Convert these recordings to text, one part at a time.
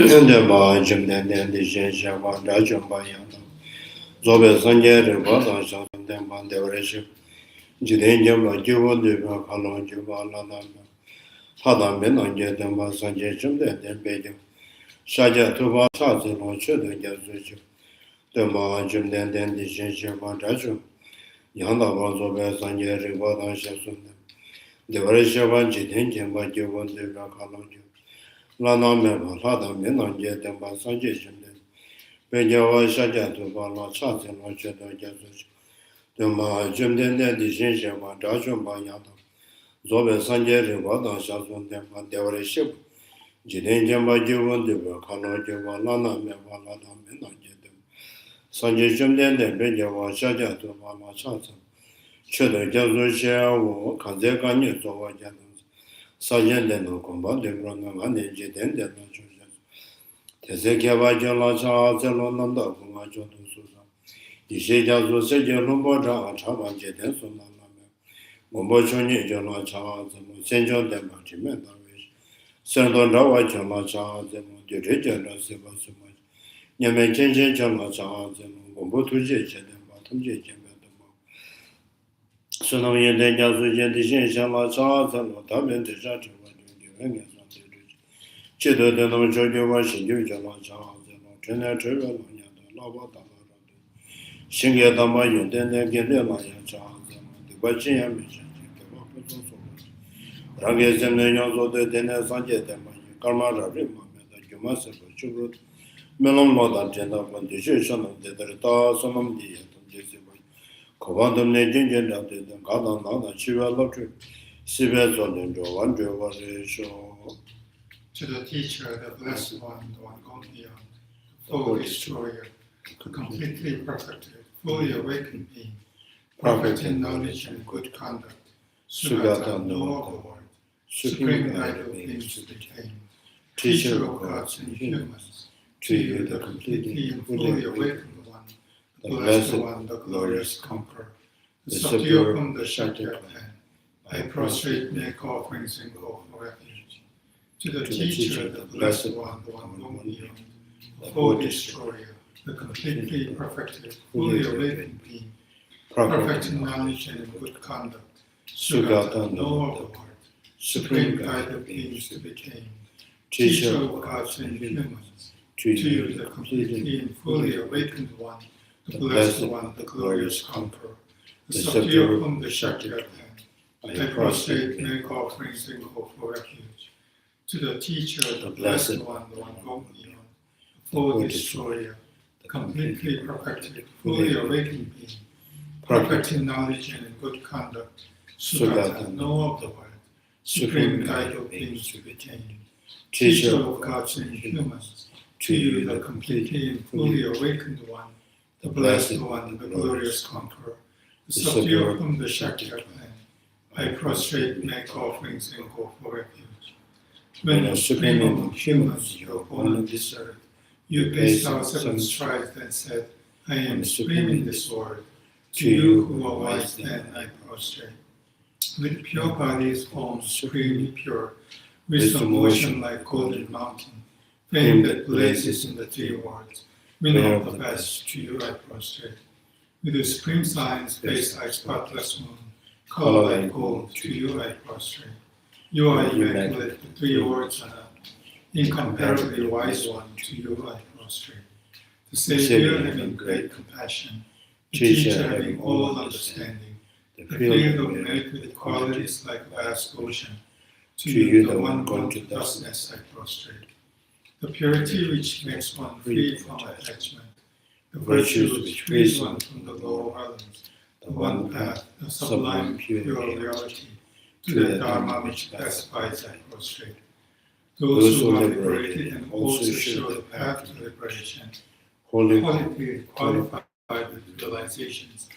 Dema Jimden the Geshe one Rajum Bayana. Zobe Sanje River, Shan Demban Devoration. Jidin Jamba Juva Diva Kalon Juba Lana. Hadam Ben on Jedamba Sanje Jimden and Bedim. Shaja Tuba Sazi on Children Yazuju. Dema Jimden the Geshe one Rajum. Yanda was Zobe Sanje River, Shan Devoration one Jidin Jamba Juva Diva Kalon Juba. Lana Meva, Lada Minan Jedamba Sanje Jimden. Benjawa Shaja Tuba La Chaz and Rocheda Yazuju. Dema Jimden the Geshe one Rajum Bayana. Zobe Sanje River, Shazun Demba Devoration. Jidin Jamba Juvan Diva Kano Juba Lana Meva Lada Minan Jedam. Sanje Jimden the Benjawa Shaja Tuba La Chaz. Cheda Yazuju, Kaze Kanye Zova Jadam. Sajen de no combat de Brana and Jeden de Nations. Tezekiava Jala Zelonanda, Kumajo to Susan. The Sheda was a Jelumboja, Chava Jeden Sonama. Mombochoni Jala Chava, Senjo de Martimenta, Sandon Rawa Jala Chava, the region of Sebasuma. Yaman Jenja Jala Chava, Mombotu Jeje, Batum Jeje. Sono io degli altri gente la casa, notabile già c'è un c'è da non c'è più quasi io già la casa, non c'è ne c'è la la volta. Singe da mai io delle che della casa, di quasi a me c'è che va per tutto. Ragazzi ne io so de ne sanje da mai, calma rabbia ma da chiama se ciò melon moda agenda quando c'è sono de da sono di Kovandam ne jinjen da de gadan da chiwa lobju sibe zolden jo wan jo wa sho. To the teacher, the blessed one, the one gone beyond, the full destroyer, the completely perfected, fully awakened being, perfect in knowledge and good conduct, Sugata no of the world, supreme guide of things to be tamed, teacher of gods and humans, to you the completely and fully awakened one, the blessed one, the glorious conqueror, the subduer whom the shelter of hand, I prostrate, make offerings and go for refuge. To the teacher, the blessed one, the one gone beyond, the full destroyer, the completely perfected, fully awakened being, perfect in knowledge and in good conduct, Sugata no of the world, supreme guide of beings to be tamed, teacher of gods and humans, to you the completely and fully awakened one, the blessed one, the glorious conqueror, the subduer whom the shelter of hand, I prostrate, make offerings and go for refuge. To the teacher, the blessed one, the one gone beyond, the full destroyer, the completely perfected, fully awakened being, perfect in knowledge and in good conduct, Sugata no of the world, supreme guide of beings to be tamed, teacher of gods and humans, to you the completely and fully awakened one, the blessed one, the glorious conqueror, the subduer whom the shelter of hand, I prostrate, make offerings and go for refuge. When the supreme among humans, your born on this earth, you paced out 7 strides and said, I am supreme in this world. To you who are wise then I prostrate. With pure bodies formed supremely pure, wisdom ocean like golden mountain, fame that blazes in the 3 worlds, winner of the best, to you I prostrate. With the supreme signs, face like spotless moon, color like gold, to you I prostrate. You are immaculate, the 3 words are incomparably wise one, to you I prostrate. The Savior having great compassion, the teacher having all understanding, the field of milk with qualities like vast ocean, to you the one gone to dustness I prostrate. The purity which makes one free from attachment, the virtues which frees one from the lower realms, the one path, the sublime pure reality, to the Dharma which pacifies and prostrate. Those who are liberated and also show the path to liberation, wholly qualified with realizations,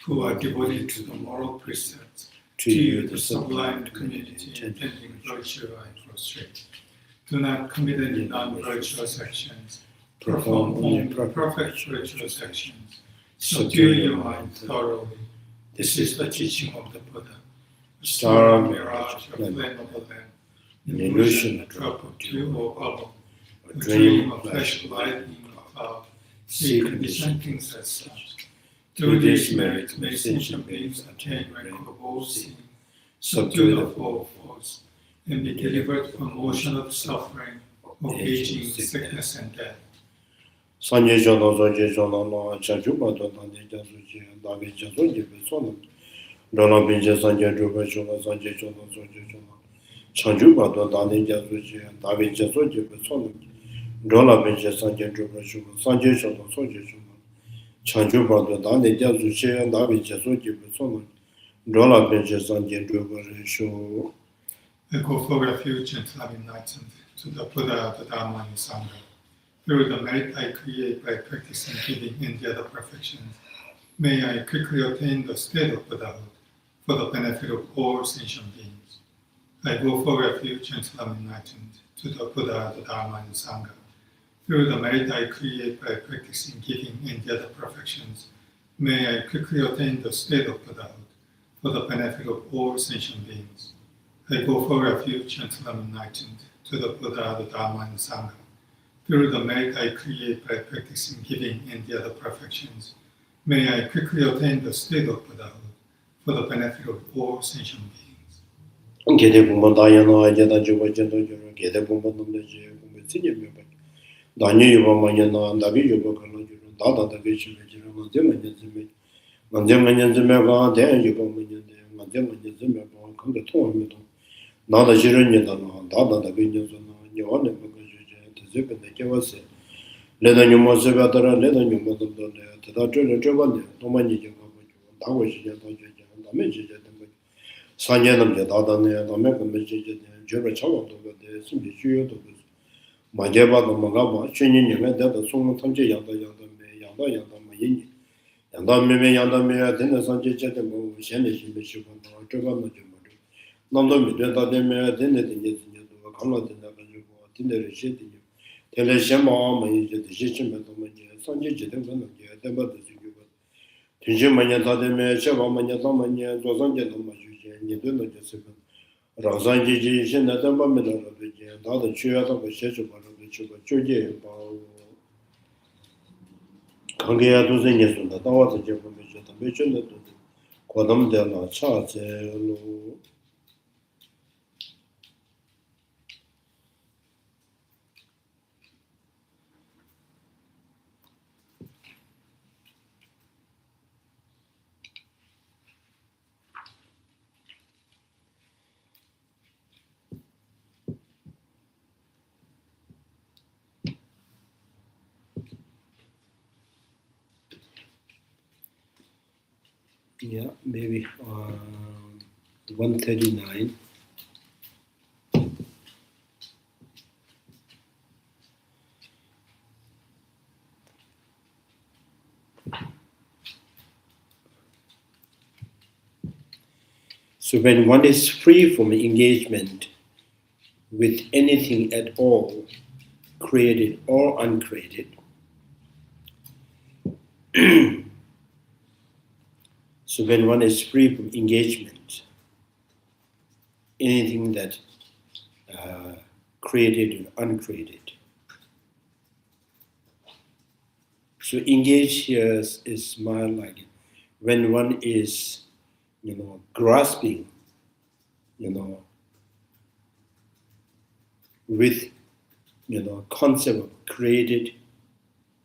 who are devoted to the moral precepts, to you the sublime community intending virtue I prostrate. Do not commit any non-virtuous actions, perform only perfect virtuous actions, subdue your mind thoroughly. This is the teaching of the Buddha. A star, mirage, a flame of a lamp, an illusion, a drop of dew or bubble, a dream of flesh lightning of see conditioned things as such. Through this merit may sentient beings attain rank of all seeing, subdue the four force, and be delivered from motion of suffering, of aging, sickness, and death. Sanje Jono Zonje Jono no Chajuba Donande Jasuji, Davi Jasuji, Sono, Dona Binja Sanje Juba Jono Sanje Jono Zonje Jono, Chajuba Donande Jasuji, Davi Jasuji, Sono, Dona Binja Sanje Juba Juba, Sanje Jono Sonje Jono, Chajuba Donande Jasuji, Davi Jasuji, Sono, Dona Binja Sanje Juba Show. I go for refuge and love enlightened to the Buddha, the Dharma, and the Sangha. Through the merit I create by practicing giving and the other perfections, may I quickly attain the state of Buddhahood for the benefit of all sentient beings. I go for refuge until I'm enlightened to the Buddha, the Dharma, and the Sangha. Through the merit I create by practicing giving and the other perfections, may I quickly attain the state of Buddhahood for the benefit of all sentient beings. I go for refuge until I'm enlightened to the Buddha, the Dharma, and the Sangha. Through the merit I create by practicing giving and the other perfections, may I quickly attain the state of Buddhahood for the benefit of all sentient beings. Gede Bumba Dayana, Jeda Juba Jendo Juro, Gede Bumba Namdeji, Bumba Meba, Danya Yuba Mayana, Davi Yuba Kala Juro, Dada the Vishi Vijira, Manzema Manzema, Dan Yuba Mayande, Manzema, Kanga Tom, Nada Jiranidana, Dada the Vinjana, Yohana Magaja, Zip the Kawase, Leda Numasavatra, Leda Numadam, Tadatra Giovanni, Tomani, Dawashi, Damaji, Sanyanam, Dada, America, Jura Chava, the Simbi Juyo, Majeva, the Magaba, Chinin, Dada, Song Tanji, Yanda, Yanda, Mayini, Yanda, Yanda, Dinner Sanjay, Shanish, Michigan, Giovanna, Nandami, Dada, Dinner, Kala, Dinner, Shitting, Teleshama, the Jishim, Sanjay, Dada, Tijimanya, Shava, Manya, Zozanja, and you do not just Razanji, Shinatama, Dada, Chuyata, Shechu, Chuja, Kangea, Duzinis, the Tawa, the Japanese, the Quadam de la Charge. Yeah, maybe 139. So when one is free from engagement with anything at all, created or uncreated, so when one is free from engagement, anything that created or uncreated. So engage here is more like when one is, grasping, with, concept of created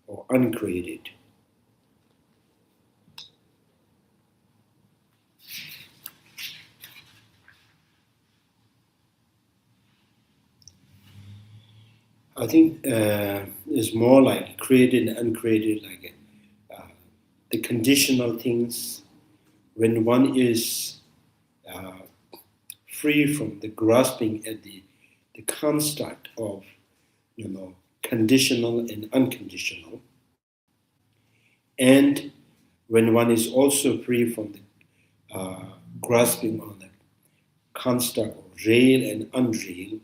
or uncreated. I think it's more like created and uncreated, like the conditional things. When one is free from the grasping at the construct of, conditional and unconditional, and when one is also free from the grasping on the construct of real and unreal,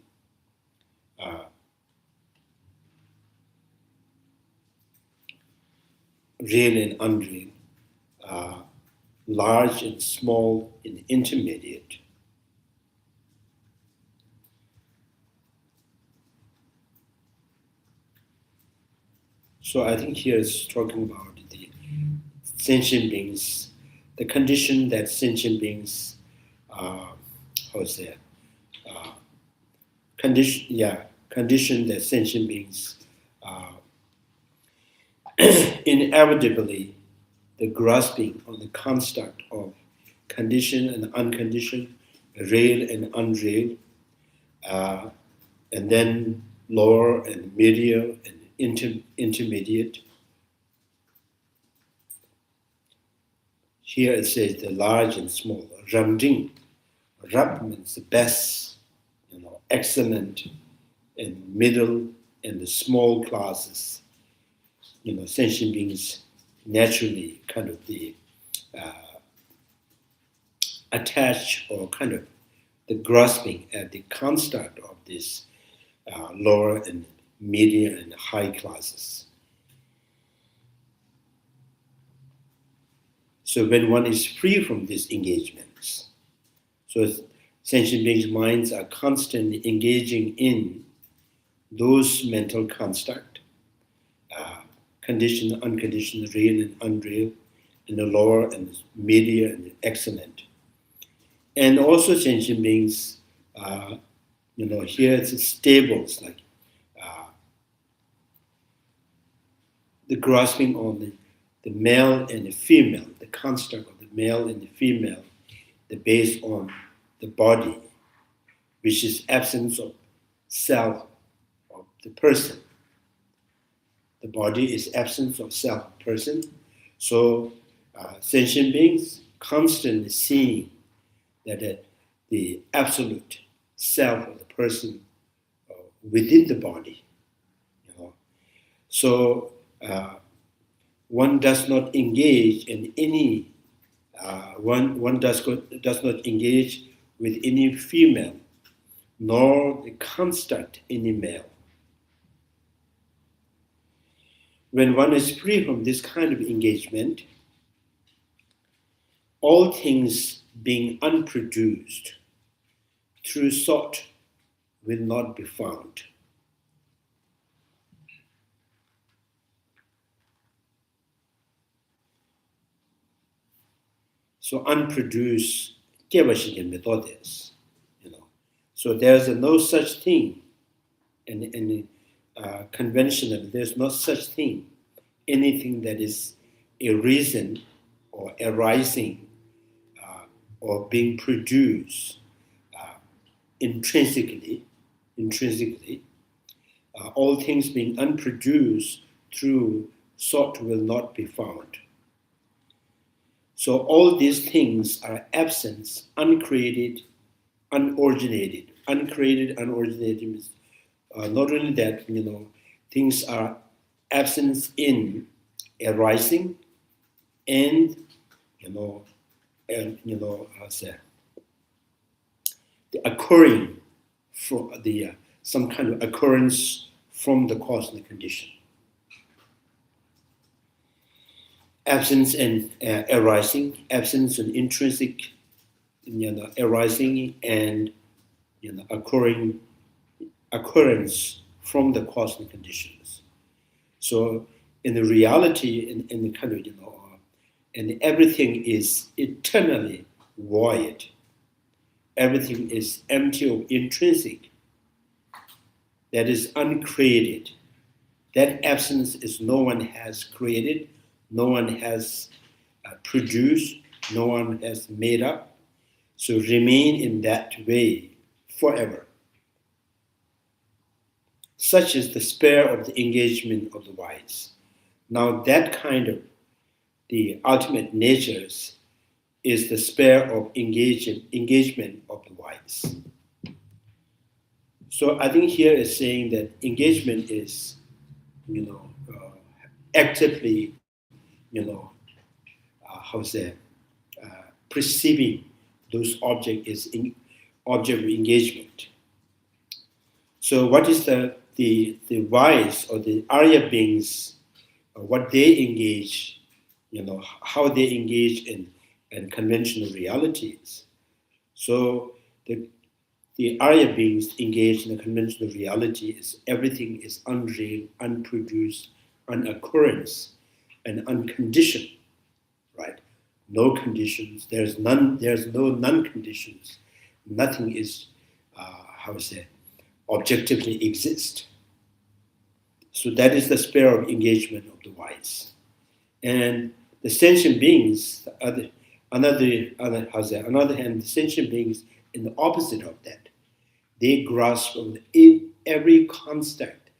real and unreal, large and small and intermediate. So I think here it's talking about the sentient beings, the condition that sentient beings, condition that sentient beings inevitably the grasping on the construct of condition and unconditioned, real and unreal, and then lower and medial and intermediate. Here it says the large and small. Ramding. Rab means the best, excellent, and middle, and the small classes. Sentient beings naturally kind of the attached or kind of the grasping at the construct of this lower and medium and high classes. So when one is free from these engagements, so sentient beings' minds are constantly engaging in those mental construct, conditioned, unconditioned, real and unreal, in the lower and medium and excellent. And also sentient beings, here it's stables, like the grasping on the male and the female, the construct of the male and the female, the based on the body, which is absence of self of the person. The body is absence of self person. So sentient beings constantly seeing that the absolute self of the person within the body. So one does not engage in any, one does not engage with any female, nor construct any male. When one is free from this kind of engagement, all things being unproduced through thought will not be found. So unproduced methods, So there's no such thing in conventional, there's no such thing, anything that is a reason or arising or being produced intrinsically, all things being unproduced through thought will not be found. So all these things are absence, uncreated, unoriginated. Uncreated, unoriginated means not only that, things are absence in arising and, the occurring from the some kind of occurrence from the cause and the condition. Absence and arising, absence and intrinsic, arising and occurrence from the cause and conditions. So in the reality, in the kind of and everything is eternally void. Everything is empty of intrinsic. That is uncreated. That absence is no one has created, no one has produced, no one has made up. So remain in that way forever. Such is the sphere of the engagement of the wise. Now that kind of the ultimate natures is the sphere of engagement of the wise. So I think here is saying that engagement is, actively, perceiving those object is object of engagement. So what is the wise or the Arya beings, what they engage, how they engage in conventional realities. So the Arya beings engaged in the conventional reality is everything is unreal, unproduced, an occurrence, an unconditioned, right? No conditions. There's none. There's no non-conditions. Nothing is, objectively exist. So that is the sphere of engagement of the wise. And the sentient beings, on the other hand, the sentient beings in the opposite of that, they grasp on every construct,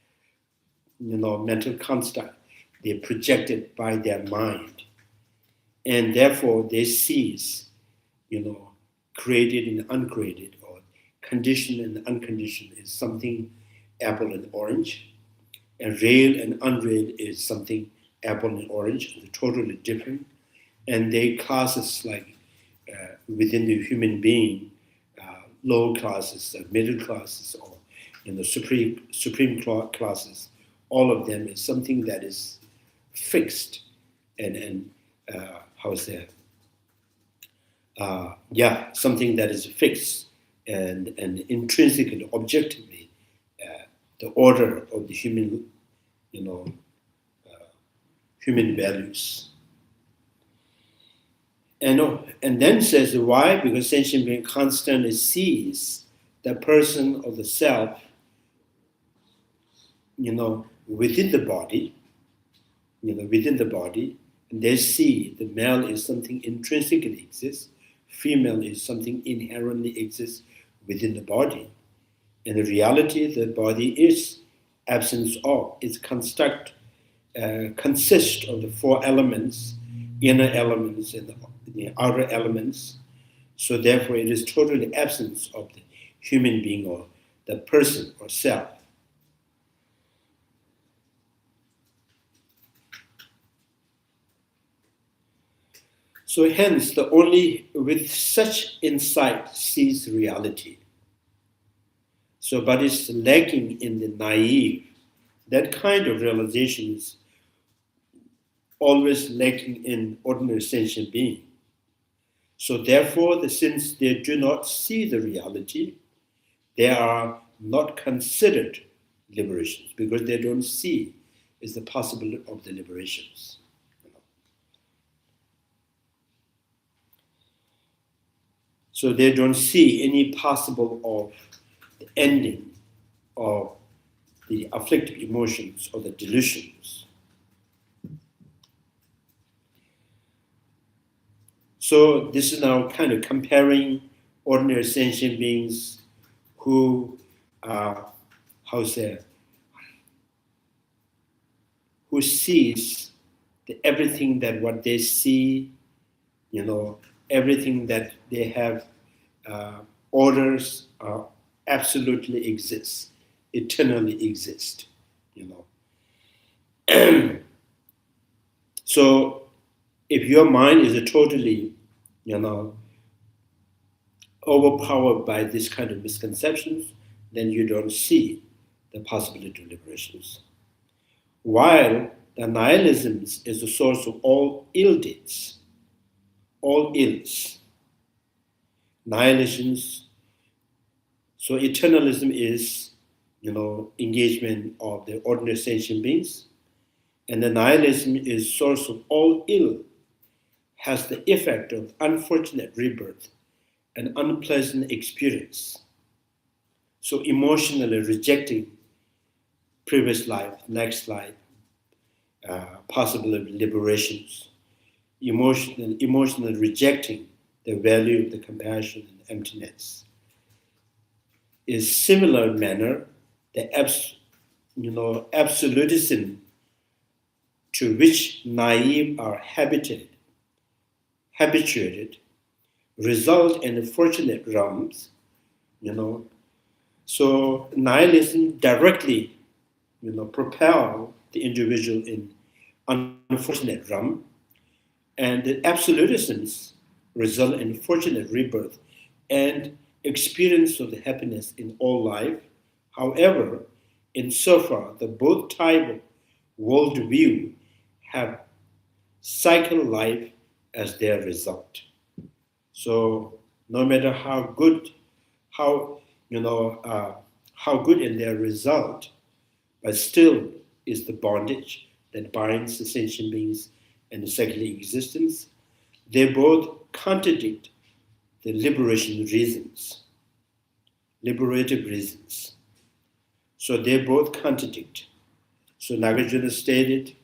mental construct, they're projected by their mind. And therefore they seize, created and uncreated, or conditioned and unconditioned is something apple and orange, and real and unreal is something apple and orange, they're totally different. And they classes like within the human being, low classes, middle classes, or supreme classes, all of them is something that is fixed and something that is fixed and intrinsically, objectively, the order of the human, human values. And then says why? Because sentient being constantly sees the person or the self, within the body, and they see the male is something intrinsically exists, female is something inherently exists within the body. In reality, the body is absence of, its construct consists of the four elements, inner elements and the outer elements. So therefore it is totally absence of the human being or the person or self. So hence the only with such insight sees reality. So but it's lacking in the naive. That kind of realization is always lacking in ordinary sentient being. So therefore, since they do not see the reality, they are not considered liberations because they don't see is the possibility of the liberations. So they don't see any possible of the ending of the afflictive emotions or the delusions. So this is now kind of comparing ordinary sentient beings who who sees everything that what they see, everything that they have orders absolutely exists, eternally exist, So if your mind is totally, overpowered by this kind of misconceptions, then you don't see the possibility of liberations. While the nihilism is the source of all ill deeds, all ills. Nihilisms, so eternalism is, engagement of the ordinary sentient beings, and the nihilism is source of all ill, has the effect of unfortunate rebirth and unpleasant experience. So emotionally rejecting previous life, next life, possible liberations, emotionally rejecting the value of the compassion and emptiness. Is similar manner the absolutism to which naive are habituated, result in fortunate realms, So nihilism directly, propel the individual in unfortunate realm, and the absolutisms result in fortunate rebirth and experience of the happiness in all life. However, insofar the both type of worldview have cycle life as their result. So no matter how good in their result, but still is the bondage, that binds the sentient beings and the secular existence, they both contradict the liberation reasons, liberative reasons. So they both contradict. So Nagarjuna stated,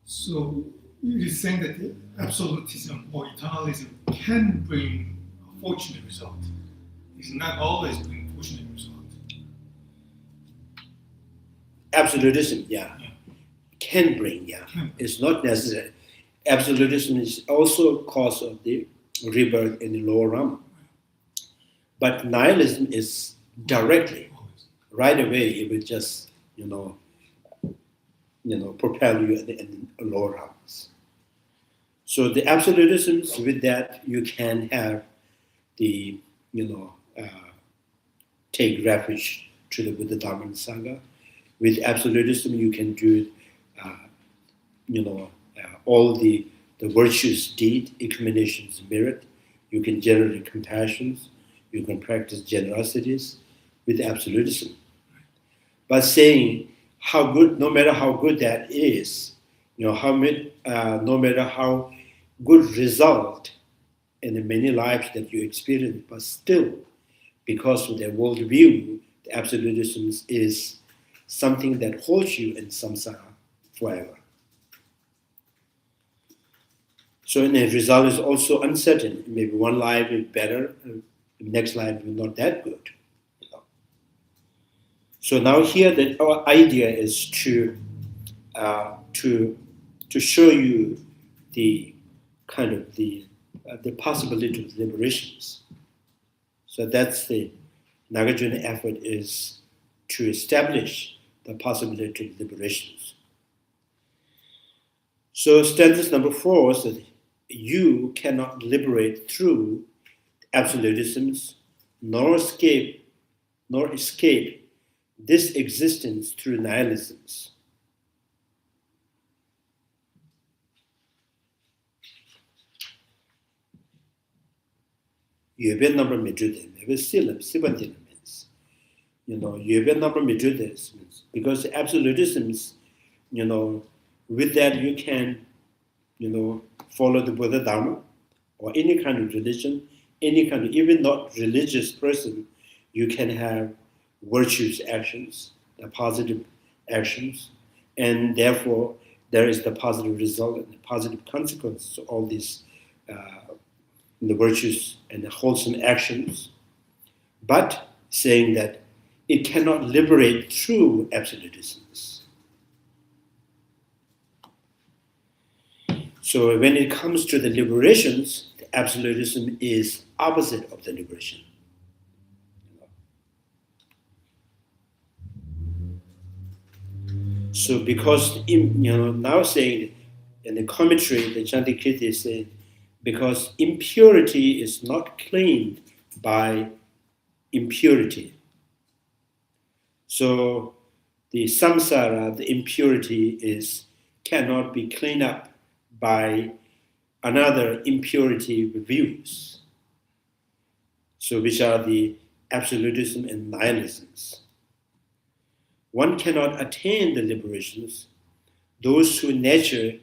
So it is saying that absolutism or eternalism can bring a fortunate result. It's not always bring fortunate result. absolutism, can bring, It's not necessary. Absolutism is also a cause of the rebirth in the lower realm. But nihilism is directly, right away, it will just, propel you in the lower realms. So the absolutisms, with that, you can have the, take refuge to the Buddha Dharma and Sangha. With absolutism, you can do, all the virtues, deed, accumulations, merit. You can generate compassions. You can practice generosities with absolutism. But saying how good, no matter how good that is, no matter how good result in the many lives that you experience, but still, because of their worldview, the absolutism is something that holds you in samsara forever. So the result is also uncertain. Maybe one life is better, the next life is not that good. So now here our idea is to show you the kind of the possibility of liberations. So that's the Nagarjuna effort, is to establish the possibility of liberations. So stanza number 4 says, you cannot liberate through absolutisms, nor escape this existence through nihilisms. Yuebe number means, yuebe number means, because absolutisms, with that you can, follow the Buddha Dharma or any kind of religion, any kind of, even not religious person, you can have virtuous actions, the positive actions, and therefore there is the positive result and the positive consequence of all these the virtues and the wholesome actions, but saying that it cannot liberate through absolutisms. So when it comes to the liberations, the absolutism is opposite of the liberation. So because, now saying in the commentary, the Chandrakirti is saying, because impurity is not claimed by impurity. So the samsara, the impurity cannot be cleaned up by another impurity views. So which are the absolutism and nihilisms. One cannot attain the liberations, those whose nature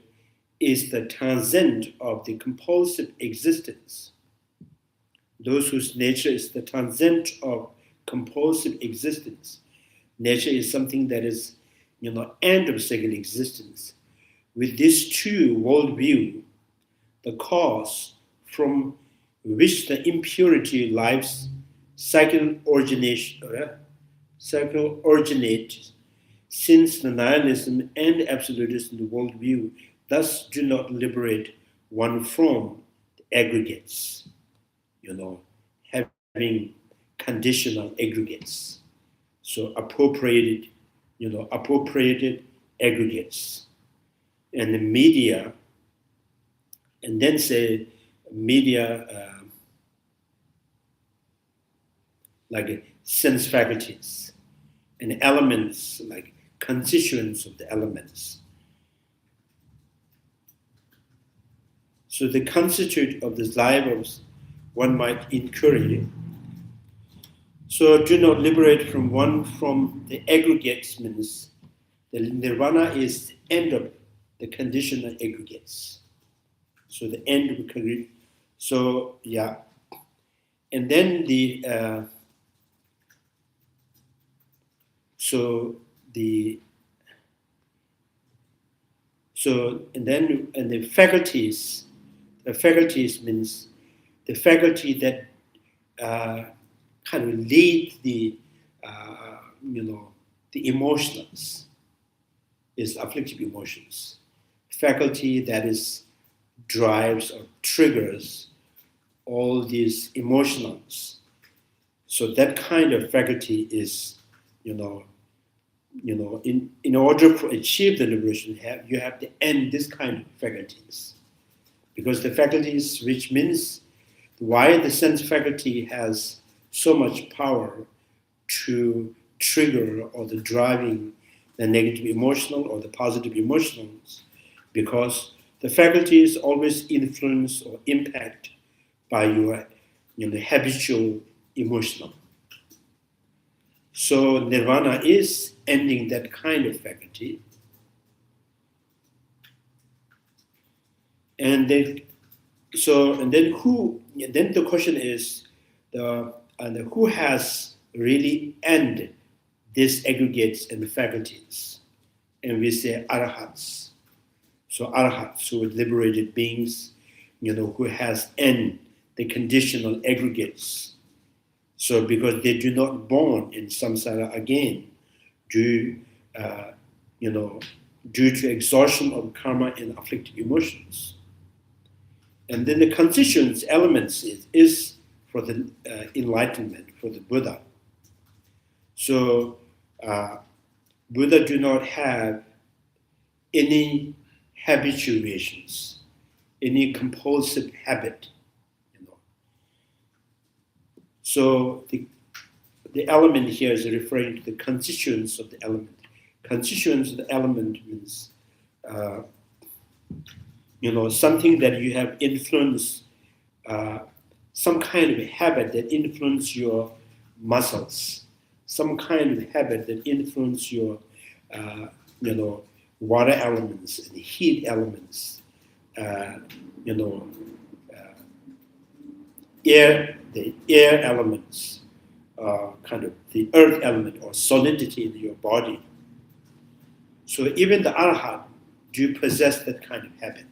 is the transcend of the compulsive existence. Those whose nature is the transcend of compulsive existence. Nature is something that is, end of second existence. With these two worldview, the cause from which the impurity lives cycle originates, since the nihilism and absolutism worldview thus do not liberate one from the aggregates, having conditional aggregates. So appropriated aggregates. And the media, and then say media like sense faculties, and elements like constituents of the elements. So the constitute of this life one might inquiry. So do not liberate from the aggregates means the nirvana is the end of the conditional aggregates. So the end of the so yeah. And then the and the faculties means the faculty that kind of lead the the emotions is afflictive emotions. Faculty that is drives or triggers all these emotions. So that kind of faculty is, in order to achieve the liberation, you have to end this kind of faculties. Because the faculties, which means why the sense faculty has so much power to trigger or the driving the negative emotional or the positive emotions, because the faculties always influence or impact by your habitual emotional. So nirvana is ending that kind of faculty. And then the question is who has really ended these aggregates and faculties? And we say arahats. So arahats, so liberated beings, who has ended the conditional aggregates. So because they do not born in samsara again due to exhaustion of karma and afflictive emotions. And then the constituents elements is for the enlightenment, for the Buddha. So Buddha do not have any habituations, any compulsive habit. So the element here is referring to the constituents of the element. Constituents of the element means something that you have influenced, some kind of habit that influence your muscles, some kind of habit that influence your, water elements and heat elements, the air elements, kind of the earth element or solidity in your body. So even the arhat do possess that kind of habit.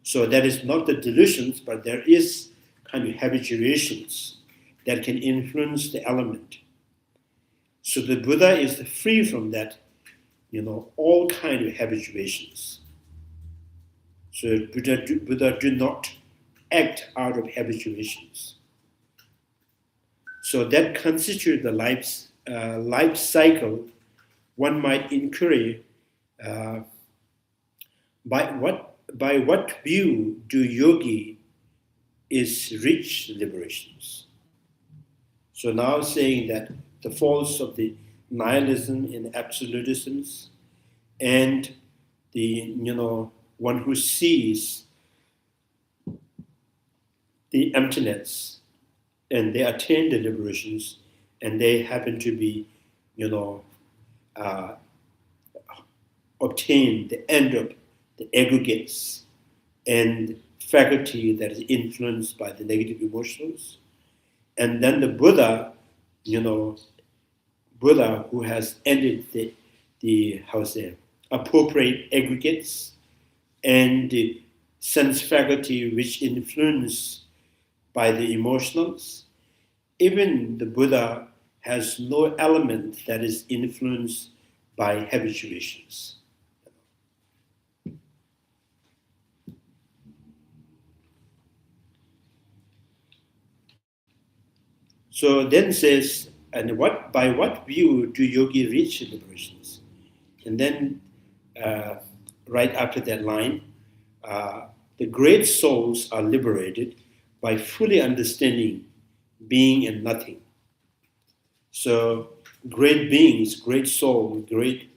So that is not the delusions, but there is kind of habituations that can influence the element. So the Buddha is free from that, all kind of habituations. So Buddha do not act out of habituations. So that constitutes the life cycle. One might inquiry by what view do yogi is reach liberations. So now saying that the faults of the nihilism and absolutisms and the one who sees the emptiness and they attain the liberations and they happen to be obtain the end of the aggregates and faculty that is influenced by the negative emotions. And then the Buddha, Buddha who has ended the appropriate aggregates and the sense faculty which influence by the emotions. Even the Buddha has no element that is influenced by habituations. So then says, and by what view do yogi reach liberations? And then right after that line, the great souls are liberated by fully understanding being and nothing. So great beings, great soul, great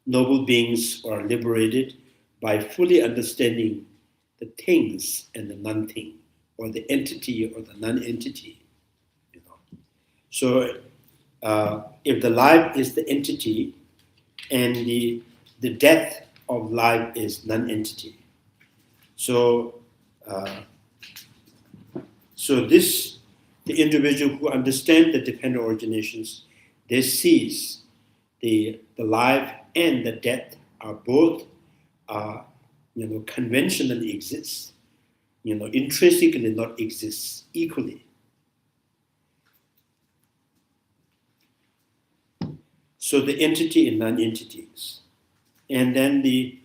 noble beings are liberated by fully understanding the things and the non-thing, or the entity or the non-entity. So if the life is the entity and the death of life is non-entity, so the individual who understand the dependent originations, they sees the life and the death are both conventionally exist, intrinsically not exist equally. So the entity and non-entities, and then the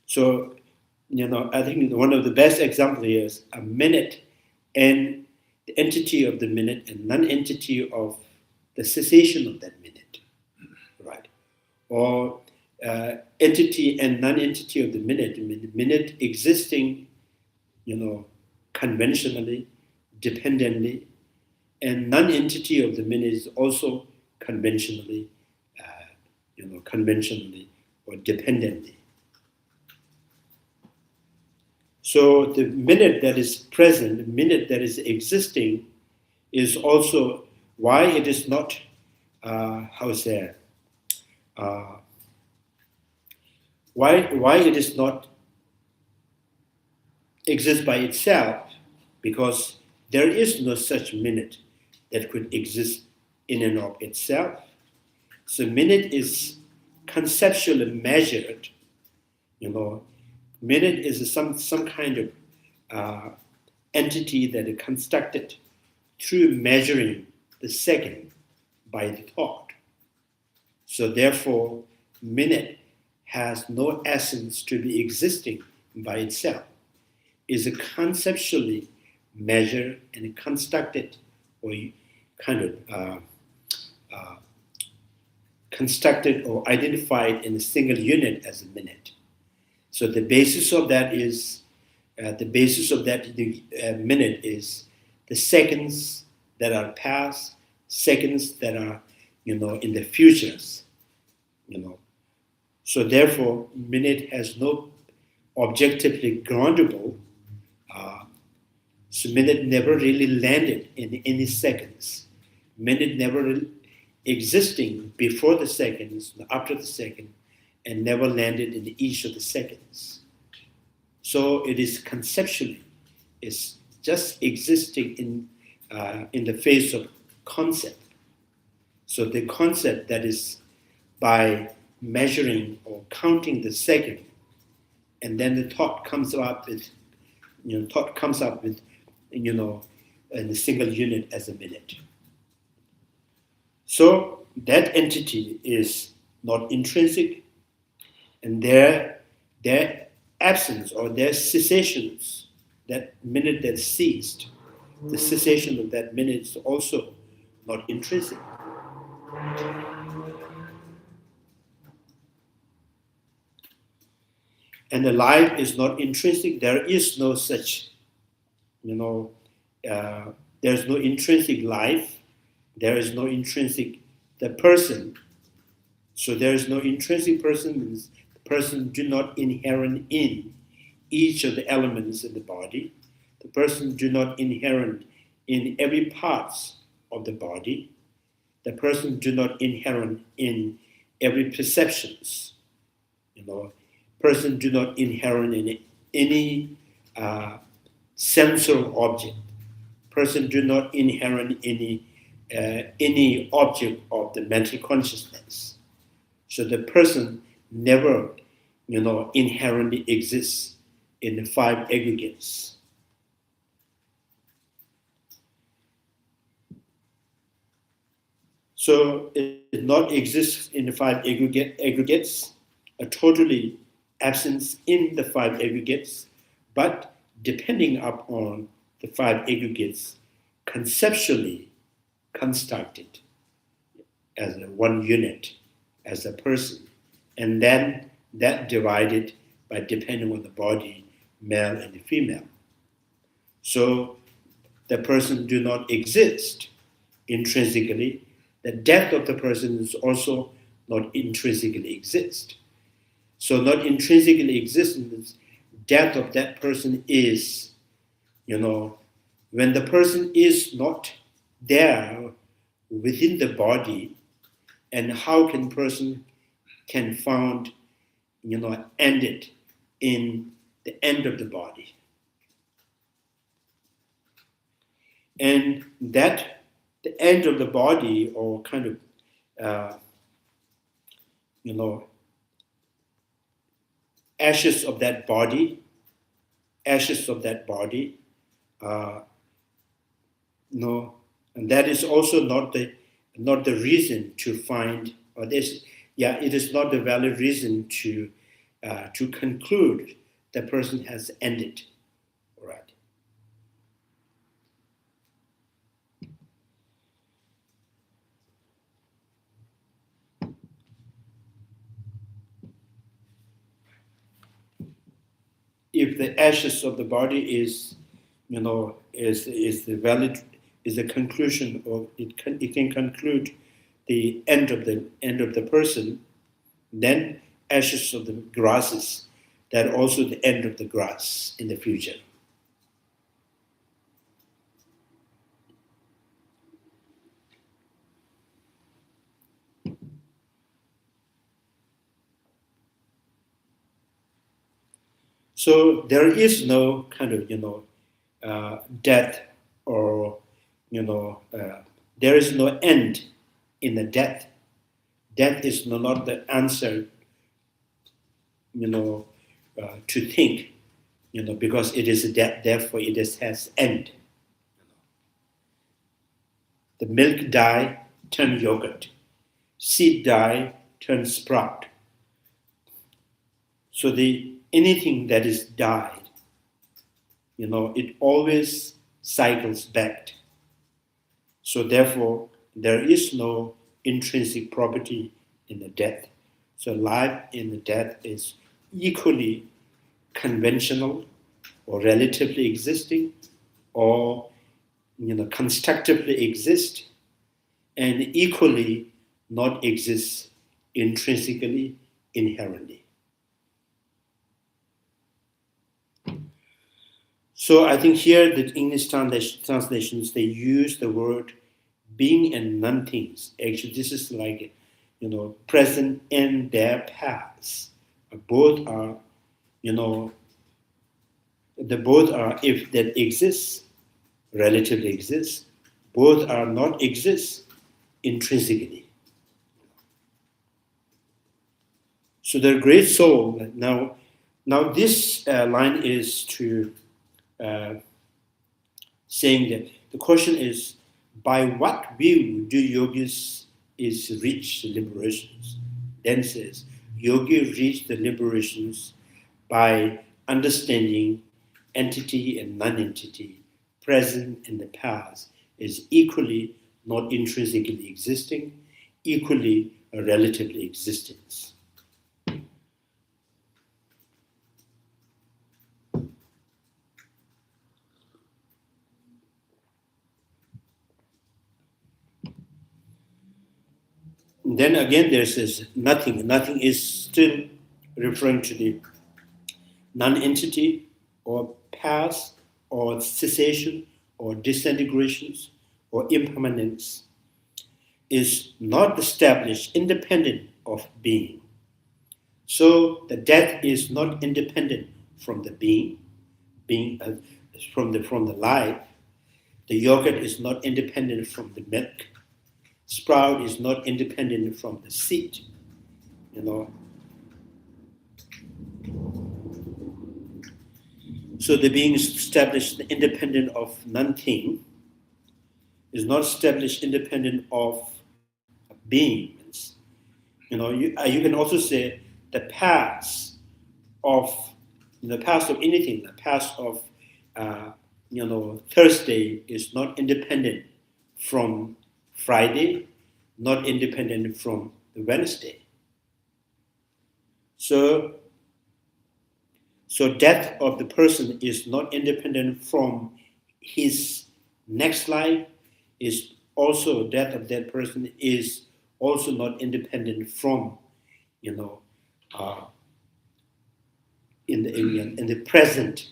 so I think one of the best examples here is a minute and the entity of the minute and non-entity of the cessation of that minute, right? Or entity and non-entity of the minute existing, conventionally, dependently, and non-entity of the minute is also conventionally, conventionally or dependently. So the minute that is present, the minute that is existing, is also why it is not, why it is not exist by itself, because there is no such minute that could exist in and of itself. So minute is conceptually measured, minute is some kind of entity that is constructed through measuring the second by the thought. So therefore, minute has no essence to be existing by itself. Is conceptually measured and constructed, or kind of constructed or identified in a single unit as a minute. So the basis of that is minute is the seconds that are past, seconds that are in the futures. So therefore, minute has no objectively groundable. So minute never really landed in any seconds. Minute never existing before the seconds, after the second, and never landed in each of the seconds. So it is conceptually, it's just existing in the phase of concept. So the concept that is by measuring or counting the second, and then the thought comes up with, in a single unit as a minute. So that entity is not intrinsic, and their absence or their cessations, that minute that ceased, the cessation of that minute is also not intrinsic. And the life is not intrinsic. There is no such, there's no intrinsic life. There is no intrinsic the person. So there is no intrinsic person, means the person do not inherent in each of the elements in the body. The person do not inherent in every parts of the body. The person do not inherent in every perceptions. Person do not inherent in any sensual object. Person do not inherent in any object of the mental consciousness. So the person never, inherently exists in the five aggregates. So it does not exist in the five aggregates, a totally absence in the five aggregates, but depending upon the five aggregates, conceptually constructed as a one unit, as a person, and then that divided by depending on the body, male and the female. So the person do not exist intrinsically, the death of the person is also not intrinsically exist. So not intrinsically existence, death of that person is, when the person is not there within the body, and how can person can found, ended in the end of the body. And that, the end of the body, or kind of, ashes of that body, and that is also not the reason to find, or this, it is not the valid reason to conclude the person has ended, right? If the ashes of the body is the valid, is the conclusion, or it can conclude the end of the person, then ashes of the grasses, that also the end of the grass in the future. So there is no kind of death, or there is no end in the death. Death is not the answer, to think, because it is a death, therefore it has end. The milk dye turn yogurt, seed dye turn sprout. So anything that is dyed, it always cycles back. So therefore, there is no intrinsic property in the death. So life in the death is equally conventional, or relatively existing, or constructively exist, and equally not exist intrinsically, inherently. So I think here the English translations, they use the word being and non-things. Actually, this is like, present and their past. Both are, if that exists, relatively exists, both are not exist intrinsically. So the great soul, now this line is to saying that the question is, by what view do yogis reach the liberations? Then says, yogi reach the liberations by understanding entity and non-entity, present and the past, is equally not intrinsically existing, equally a relatively existence. Then again, there says nothing. Nothing is still referring to the non-entity, or past, or cessation, or disintegrations, or impermanence, is not established independent of being. So the death is not independent from the being from the life. The yogurt is not independent from the milk. Sprout is not independent from the seed, So the being is established independent of non-thing, is not established independent of beings. You can also say the past of anything, the past of Thursday is not independent from Friday, not independent from the Wednesday. So death of the person is not independent from his next life, is also death of that person is also not independent from, uh, in the present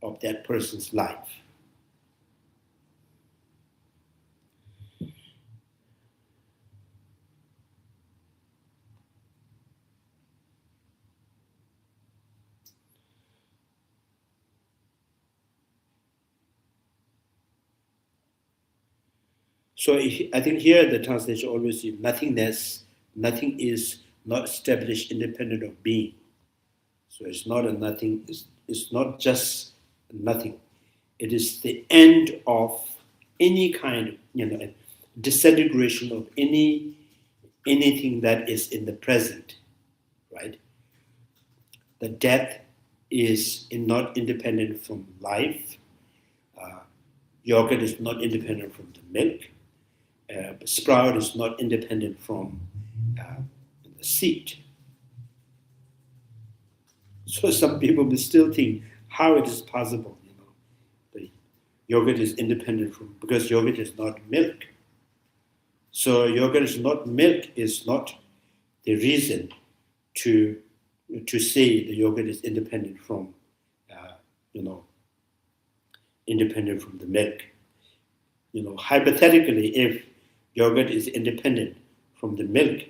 of that person's life. So I think here the translation always is nothingness. Nothing is not established independent of being. So it's not a nothing. It's not just nothing. It is the end of any kind of disintegration of anything that is in the present, right? The death is not independent from life. Yogurt is not independent from the milk. Sprout is not independent from the seed. So some people will still think how it is possible, the yogurt is independent from, because yogurt is not milk. So yogurt is not milk is not the reason to say the yogurt is independent from, independent from the milk. Hypothetically, if yogurt is independent from the milk,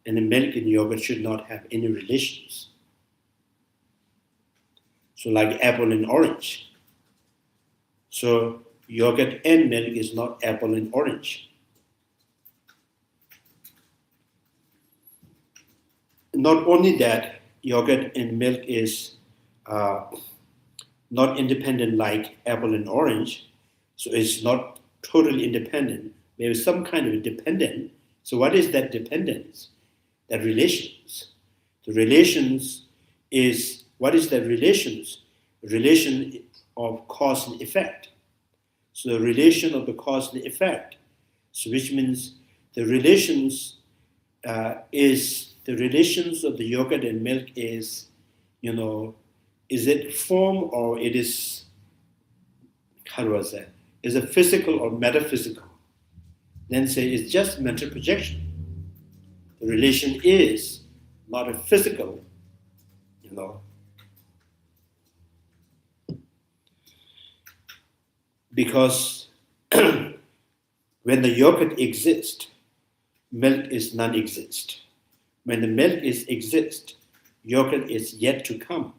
and the milk and yogurt should not have any relations. So like apple and orange. So yogurt and milk is not apple and orange. Not only that, yogurt and milk is not independent like apple and orange, so it's not totally independent. There is some kind of dependent. So what is that dependence? That relations. The relations is, what is that relations? Relation of cause and effect. So the relation of the cause and effect, so which means the relations is, the relations of the yogurt and milk is, is it form or it is, how do I say, is it physical or metaphysical? Then say it's just mental projection. The relation is not a physical, because when the yogurt exists, milk is non-exist. When the milk is exist, yogurt is yet to come.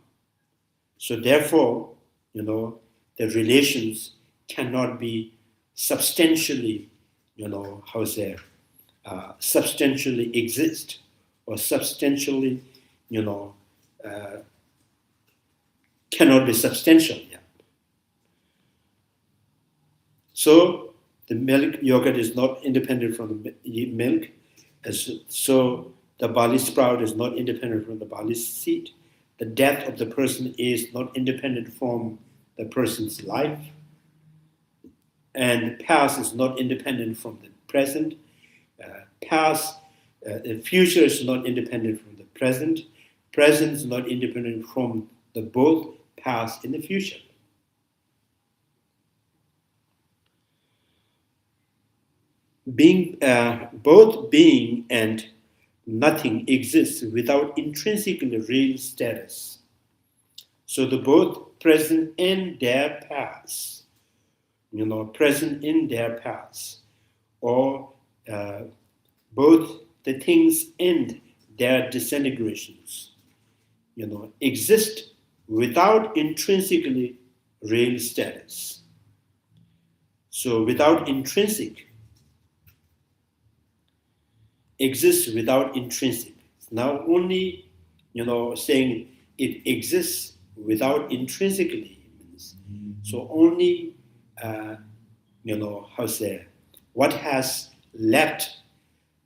So therefore, the relations cannot be substantially, substantially exist or substantially, cannot be substantial. Yeah. So the milk yogurt is not independent from the milk, so the barley sprout is not independent from the barley seed. The death of the person is not independent from the person's life. And the past is not independent from the present. The future is not independent from the present. Present is not independent from the both past and the future. Both being and nothing exists without intrinsically real status. So the both present and their past, present in their past, or both the things and their disintegrations, exist without intrinsically real status. So without intrinsic, exists without intrinsic. Now only, saying it exists without intrinsically means, so only, what has left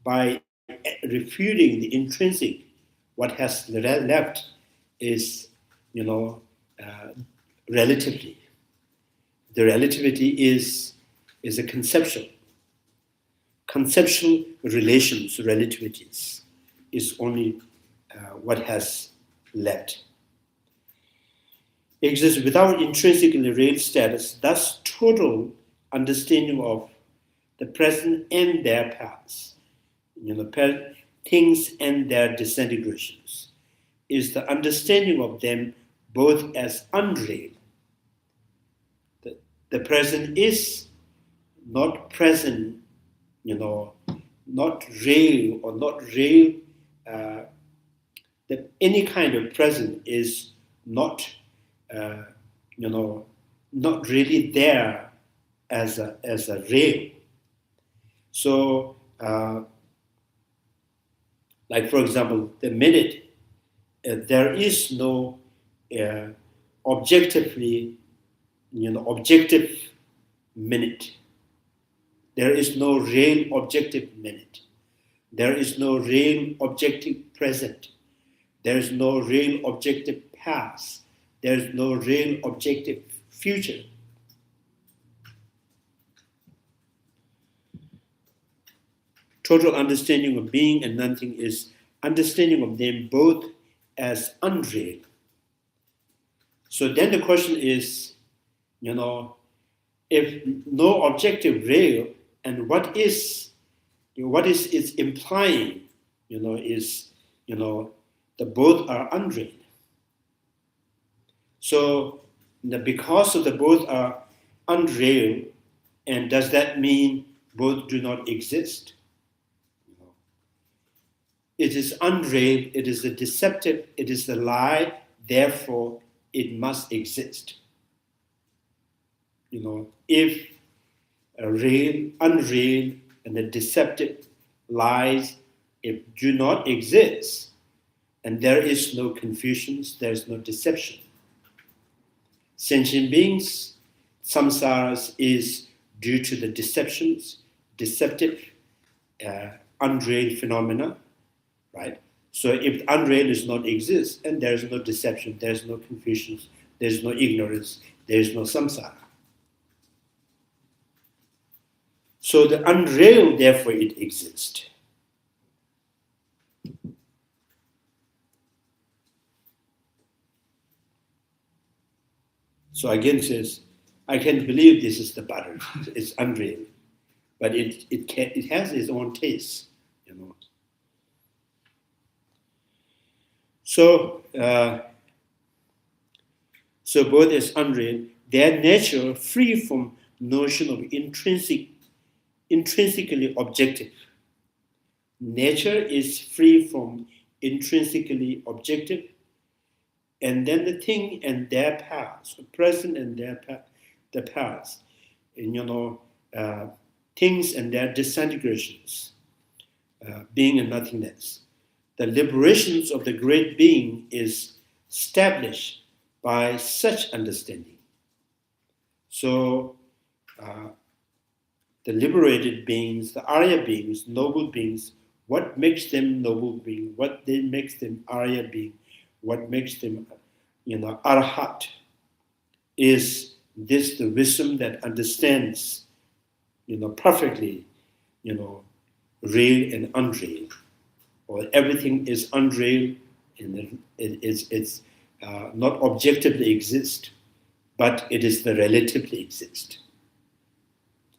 by refuting the intrinsic, what has left is, relatively. The relativity is a conceptual relations, relativities, is only what has left. Exists without intrinsically real status, thus total understanding of the present and their past, things and their disintegrations, is the understanding of them both as unreal. The present is not present, not real or not real. That any kind of present is not, not really there as a real. So, like for example, the minute, there is no objective minute. There is no real objective minute. There is no real objective present. There is no real objective past. There is no real objective future. Total understanding of being and nothing is understanding of them both as unreal. So then the question is, if no objective real, and what is it's implying, is, the both are unreal. So because of the both are unreal, and does that mean both do not exist? It is unreal, it is a deceptive, it is a lie, therefore it must exist. If a real, unreal, and the deceptive lies, if do not exist, and there is no confusion, there is no deception. Sentient beings, samsaras is due to the deceptions, deceptive, unreal phenomena, right? So if unreal does not exist, and there is no deception, there is no confusion, there is no ignorance, there is no samsara. So the unreal, therefore, it exists. So again says, I can believe this is the butter. It's unreal, but it has its own taste, So both is unreal. Their nature free from notion of intrinsically objective. Nature is free from intrinsically objective, and then the thing and their past, the present and the past, and things and their disintegrations, being and nothingness. The liberations of the great being is established by such understanding. So the liberated beings, the Arya beings, noble beings, what makes them noble being, what makes them Arya being, what makes them, Arhat, is this the wisdom that understands, perfectly, real and unreal, or everything is unreal and it's not objectively exist, but it is the relatively exist.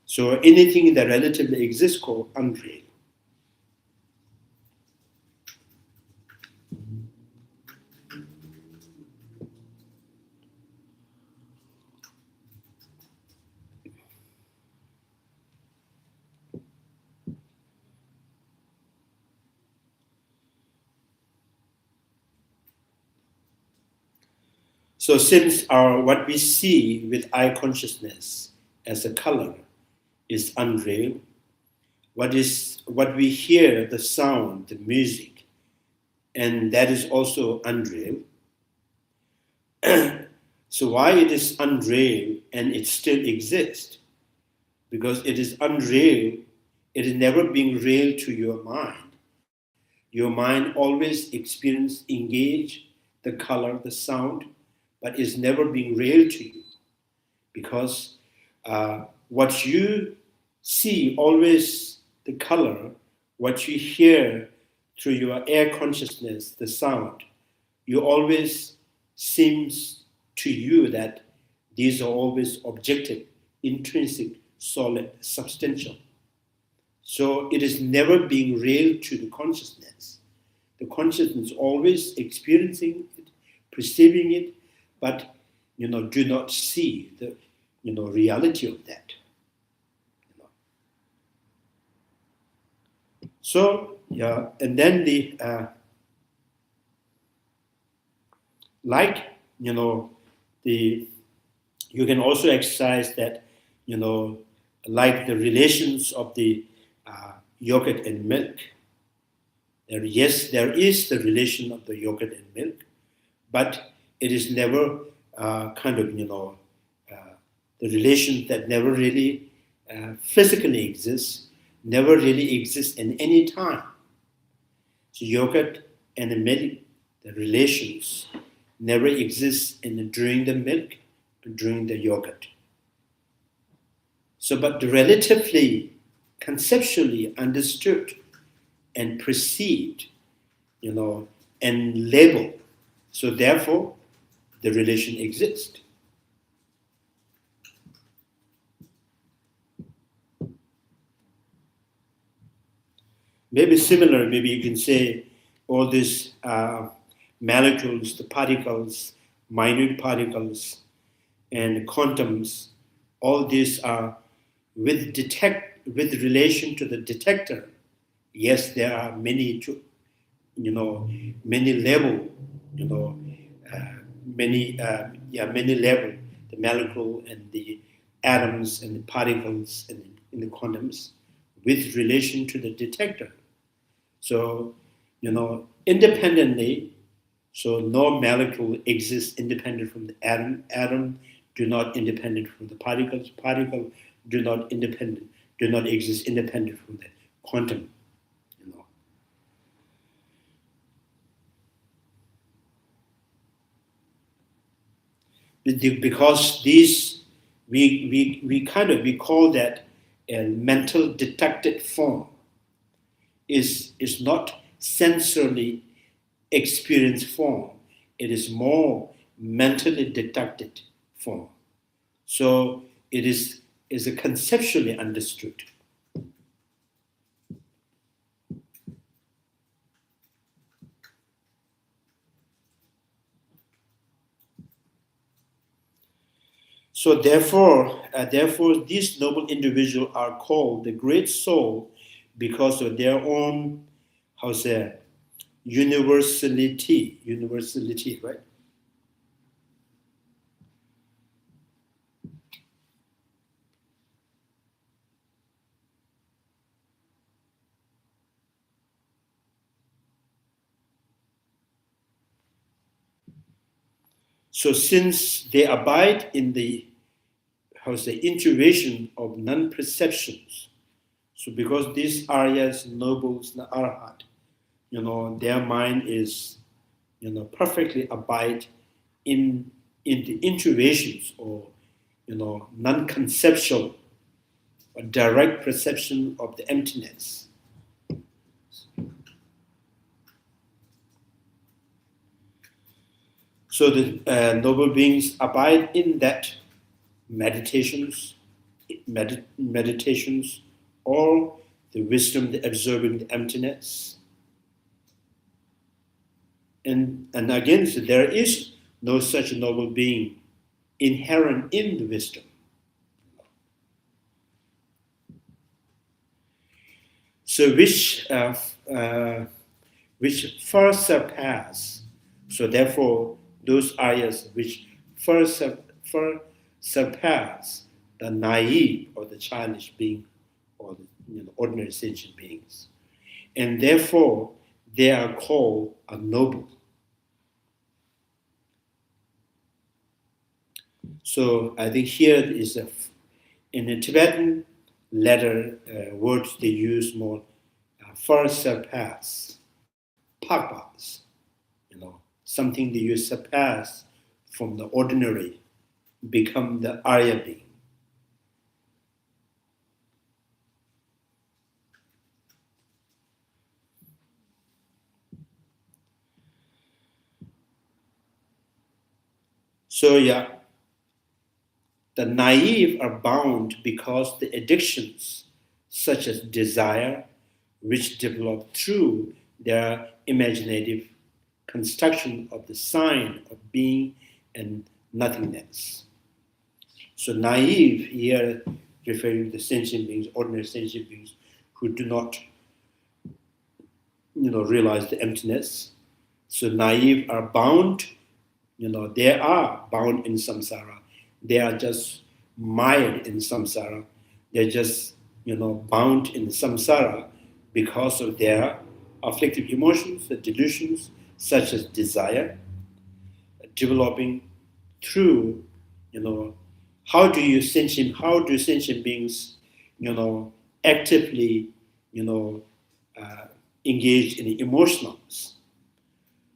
So anything that relatively exists called unreal. So since what we see with eye consciousness as a color is unreal, what we hear, the sound, the music, and that is also unreal. So why it is unreal and it still exists? Because it is unreal, it is never being real to your mind. Your mind always engage the color, the sound, but is never being real to you. Because what you see, always the color, what you hear through your air consciousness, the sound, you always seems to you that these are always objective, intrinsic, solid, substantial. So it is never being real to the consciousness. The consciousness always experiencing it, perceiving it, but do not see the reality of that. So and then the you can also exercise that like the relations of the yogurt and milk. Yes, there is the relation of the yogurt and milk, but it is never the relation that never really physically exists, never really exists in any time. So yogurt and the milk, the relations never exist during the milk, during the yogurt. So, but relatively, conceptually understood and perceived, and labeled. So therefore, the relation exists. Maybe similar, maybe you can say all these molecules, the particles, minute particles, and quantums, all these are with relation to the detector. Yes, there are many level, many level, the molecule and the atoms and the particles and the quantums with relation to the detector. So, independently, so no molecule exists independent from the atom do not independent from the particles, particle do not exist independent from the quantum. Because these we call that a mental detected form is not sensorily experienced form. It is more mentally detected form. So it is a conceptually understood. So therefore, these noble individuals are called the great soul because of their own, universality, right? So since they abide in the intuition of non-perceptions, so because these Aryas, nobles, and Arhat, their mind is, perfectly abide in the intuitions or, non-conceptual or direct perception of the emptiness. So the noble beings abide in that meditations, or the wisdom, the observing the emptiness. And again, so there is no such noble being inherent in the wisdom. So which far surpass. So therefore, those Aryas which far surpass the naive or the childish being or the ordinary sentient beings. And therefore, they are called a noble. So I think here is in the Tibetan letter words they use more far surpass, papas, something that you surpass from the ordinary, become the Arya being. So the naive are bound because the addictions such as desire, which develop through their imaginative construction of the sign of being and nothingness. So naive here referring to the sentient beings, ordinary sentient beings who do not realize the emptiness. So naive are bound, they are bound in samsara. They are just mired in samsara. They're just, bound in samsara because of their afflictive emotions, the delusions, such as desire, developing through, how do sentient beings, actively, engage in emotionals?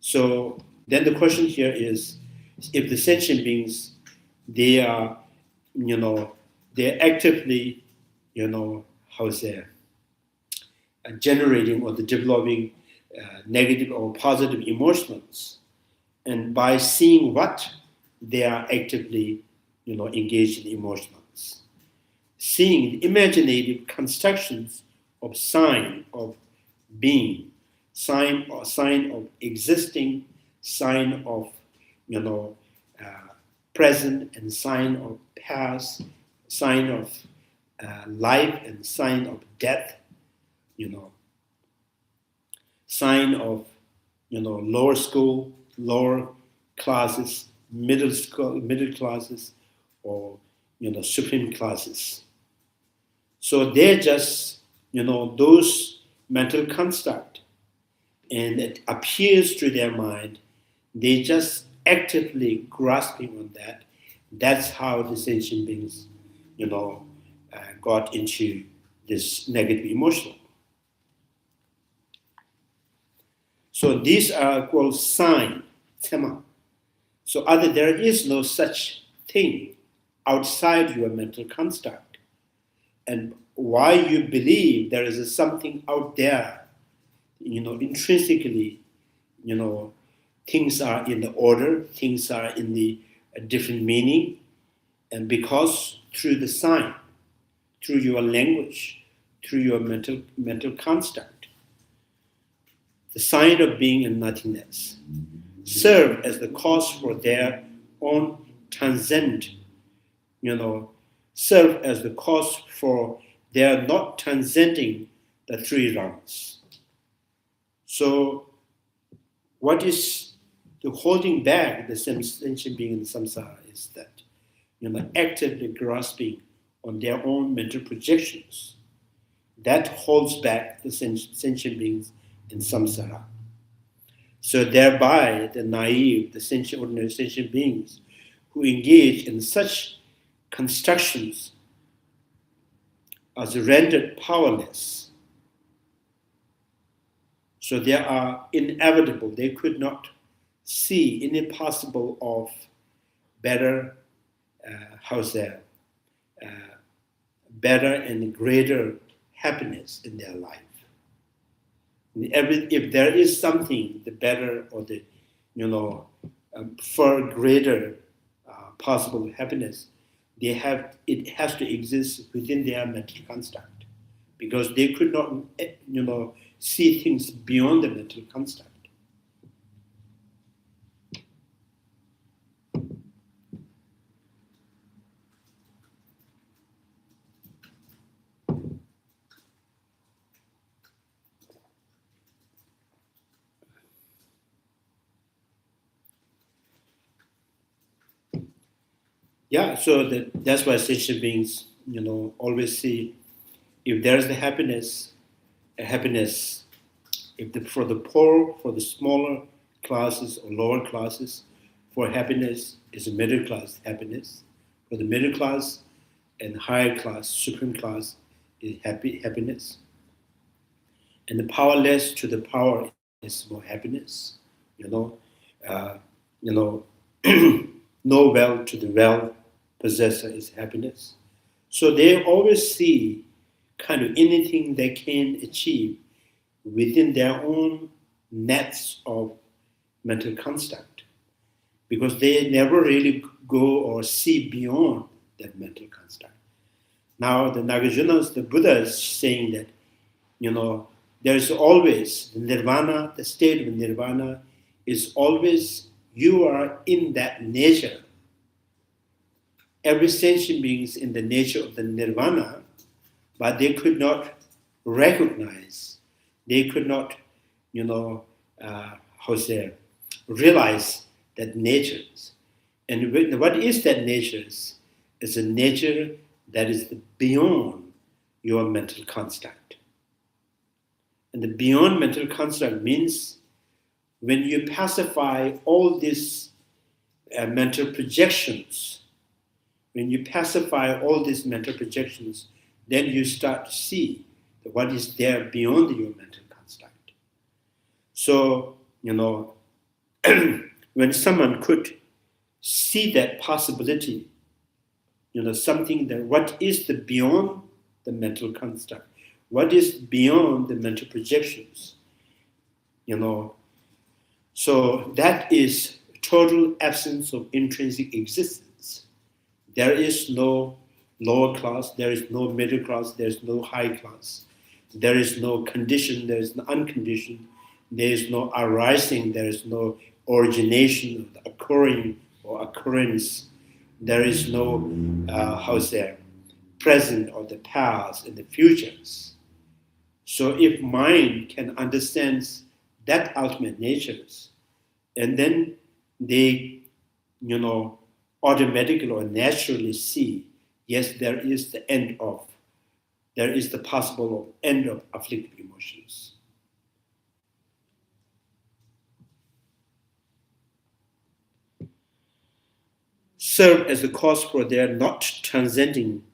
So then the question here is, if the sentient beings, they are, they're actively, generating or the developing negative or positive emotions, and by seeing what they are actively, engaged in emotions, seeing the imaginative constructions of sign of being, sign of existing, sign of present, and sign of past, sign of life and sign of death, sign of lower school, lower classes, middle classes, or supreme classes. So they're just those mental construct, and it appears to their mind, they just actively grasping on that. That's how the sentient beings got into this negative emotional. So these are called sign, tema. So there is no such thing outside your mental construct. And why you believe there is something out there, intrinsically, things are in the order, things are in the different meaning, and because through the sign, through your language, through your mental construct, the sign of being and nothingness serve as the cause for their own transcend, serve as the cause for their not transcending the three realms. So what is the holding back the sentient being in samsara is that, actively grasping on their own mental projections. That holds back the sentient beings in samsara. So thereby, the naive, the ordinary sentient beings who engage in such constructions are rendered powerless. So they are inevitable. They could not see any possible of better, better and greater happiness in their life. If there is something, the better or the, far greater possible happiness, it has to exist within their mental construct, because they could not, see things beyond the mental construct. Yeah, so that's why sentient beings, always see if there's the happiness, for the poor, for the smaller classes or lower classes, for happiness is a middle class happiness. For the middle class and higher class, supreme class, is happiness. And the powerless to the power is more happiness. Know well to the well possessor is happiness. So they always see kind of anything they can achieve within their own nets of mental construct, because they never really go or see beyond that mental construct. Now the Nagarjunas, the Buddha is saying that, there is always the nirvana, the state of nirvana is always, you are in that nature. Every sentient being is in the nature of the nirvana, but they could not recognize, they could not, realize that natures. And what is that nature? It's a nature that is beyond your mental construct. And the beyond mental construct means when you pacify all these mental projections, then you start to see what is there beyond your mental construct. So, when someone could see that possibility, something that what is the beyond the mental construct, what is beyond the mental projections, so that is total absence of intrinsic existence. There is no lower class, there is no middle class, there is no high class. There is no condition, there is no unconditioned, there is no arising, there is no origination, occurring or occurrence. There is no, present or the past and the futures. So if mind can understand that ultimate natures, and then they, automatically or naturally see, yes, there is the possible end of afflictive emotions. Serve as a cause for their not transcending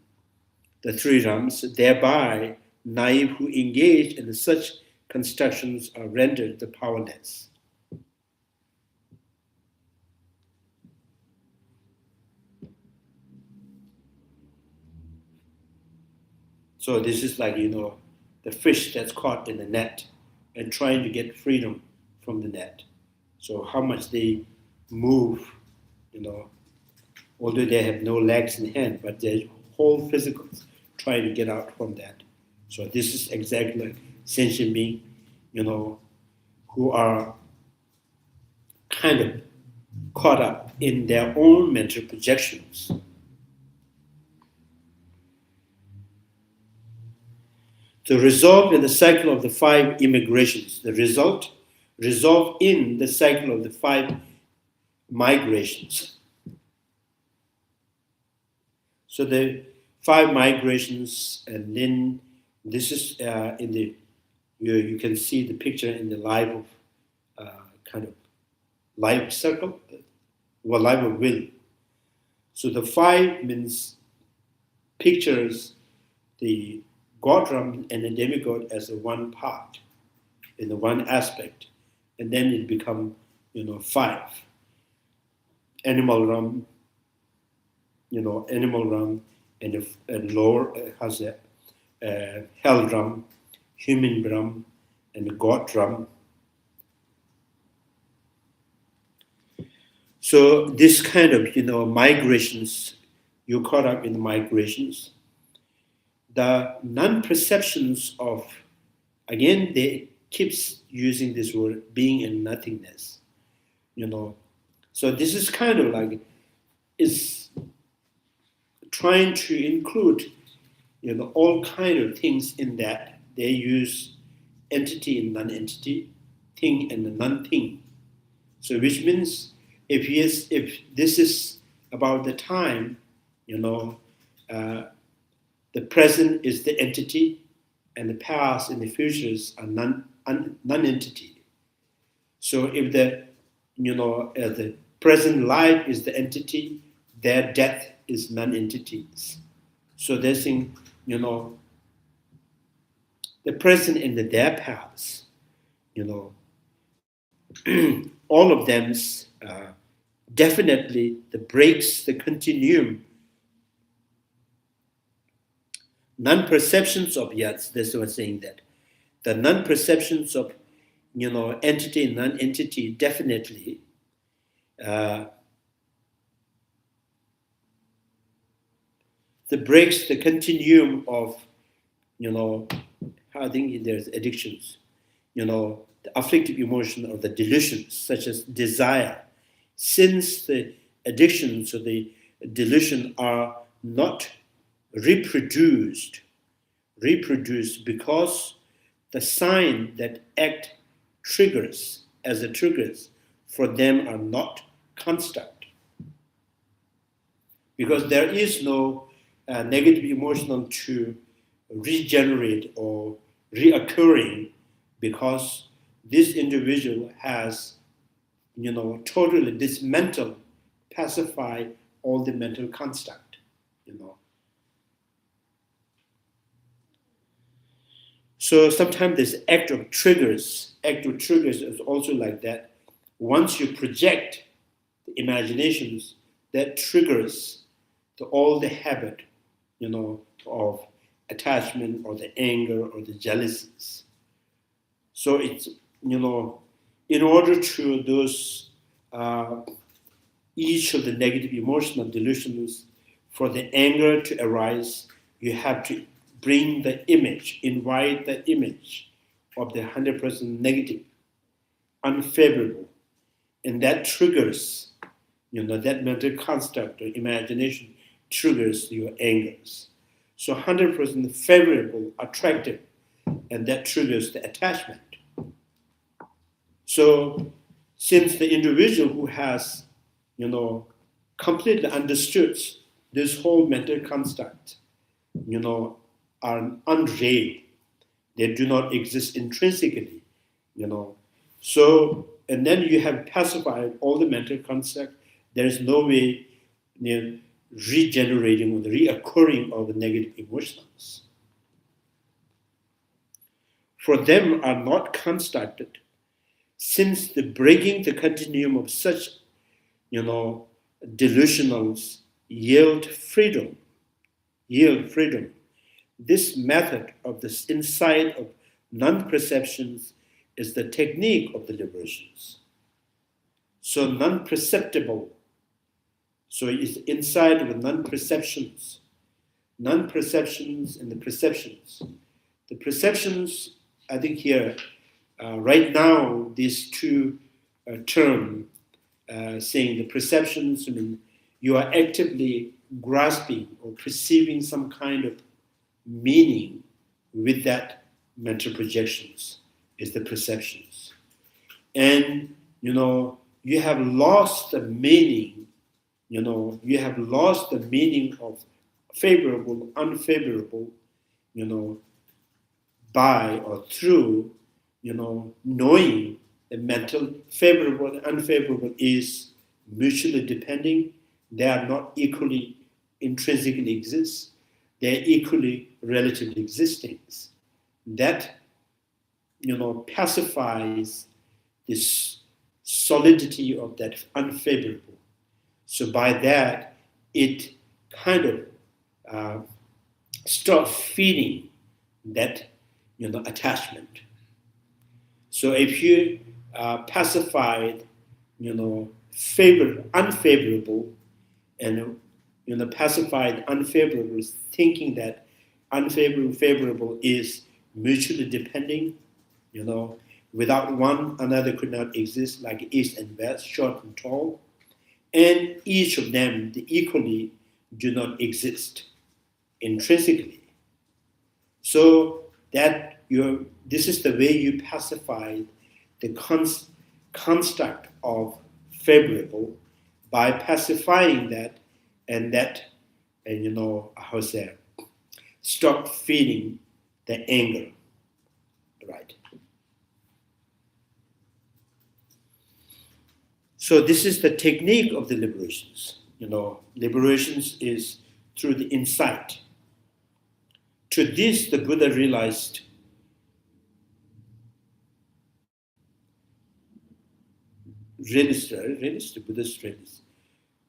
the three realms, thereby naive who engage in such constructions are rendered powerless. So this is like, the fish that's caught in the net and trying to get freedom from the net. So how much they move, although they have no legs and hands, but their whole physicals trying to get out from that. So this is exactly like sentient being, who are kind of caught up in their own mental projections. To resolve in the cycle of the five immigrations, resolve in the cycle of the five migrations. So the five migrations, and then this is in the, you can see the picture in the life of kind of life circle, or life of will. So the five means pictures the God realm and the demigod as a one part, in the one aspect, and then it become, five. Animal realm, and lower hell realm, human realm, and the God realm. So this kind of, migrations, you're caught up in the migrations. The non-perceptions of, again, they keeps using this word, being and nothingness, So this is kind of like, is trying to include, all kind of things in that. They use entity and non-entity, thing and non-thing. So which means if this is about the time, the present is the entity, and the past and the futures are non-entity. So if the present life is the entity, their death is non-entities. So they're saying, the present and their past, all of them definitely breaks the continuum. Non-perceptions of, yes, that's what I'm saying, that the non-perceptions of, entity and non-entity definitely that breaks the continuum of, I think there's addictions, the afflictive emotion or the delusions, such as desire. Since the addictions or the delusion are not reproduced because the sign that act triggers as the triggers for them are not constant. Because there is no negative emotion to regenerate or reoccurring, because this individual has, totally dismantled, pacified all the mental construct, So sometimes this act of triggers is also like that. Once you project the imaginations, that triggers all the habit, of attachment or the anger or the jealousies. So it's, in order to those, each of the negative emotional delusions, for the anger to arise, you have to bring the image, invite the image of the 100% negative, unfavorable, and that triggers, that mental construct or imagination triggers your angers. So 100% favorable, attractive, and that triggers the attachment. So since the individual who has, completely understood this whole mental construct, are unreal, they do not exist intrinsically, So, and then you have pacified all the mental construct, there is no way, regenerating or the reoccurring of the negative emotions. For them are not constructed, since the breaking the continuum of such, delusionals yield freedom. This method of this insight of non-perceptions is the technique of the liberations. So non-perceptible. So it's inside of the non-perceptions and the perceptions. The perceptions, I think here, right now, these two terms, saying the perceptions, you are actively grasping or perceiving some kind of meaning with that mental projections, is the perceptions. And, you have lost the meaning, of favorable, unfavorable, by or through, knowing the mental favorable and unfavorable is mutually depending. They are not equally intrinsically exist. They are equally relatively existing. That, pacifies this solidity of that unfavorable. So by that, it kind of stops feeding that, attachment. So if you pacified, unfavorable, and pacified unfavorable is thinking that unfavorable, favorable is mutually depending, without one another could not exist, like east and west, short and tall, and each of them they equally do not exist intrinsically. So that this is the way you pacify the construct of favorable by pacifying that, and that, and stop feeding the anger, right? So this is the technique of the liberations. Liberations is through the insight. To this, the Buddha realized Buddhist realist.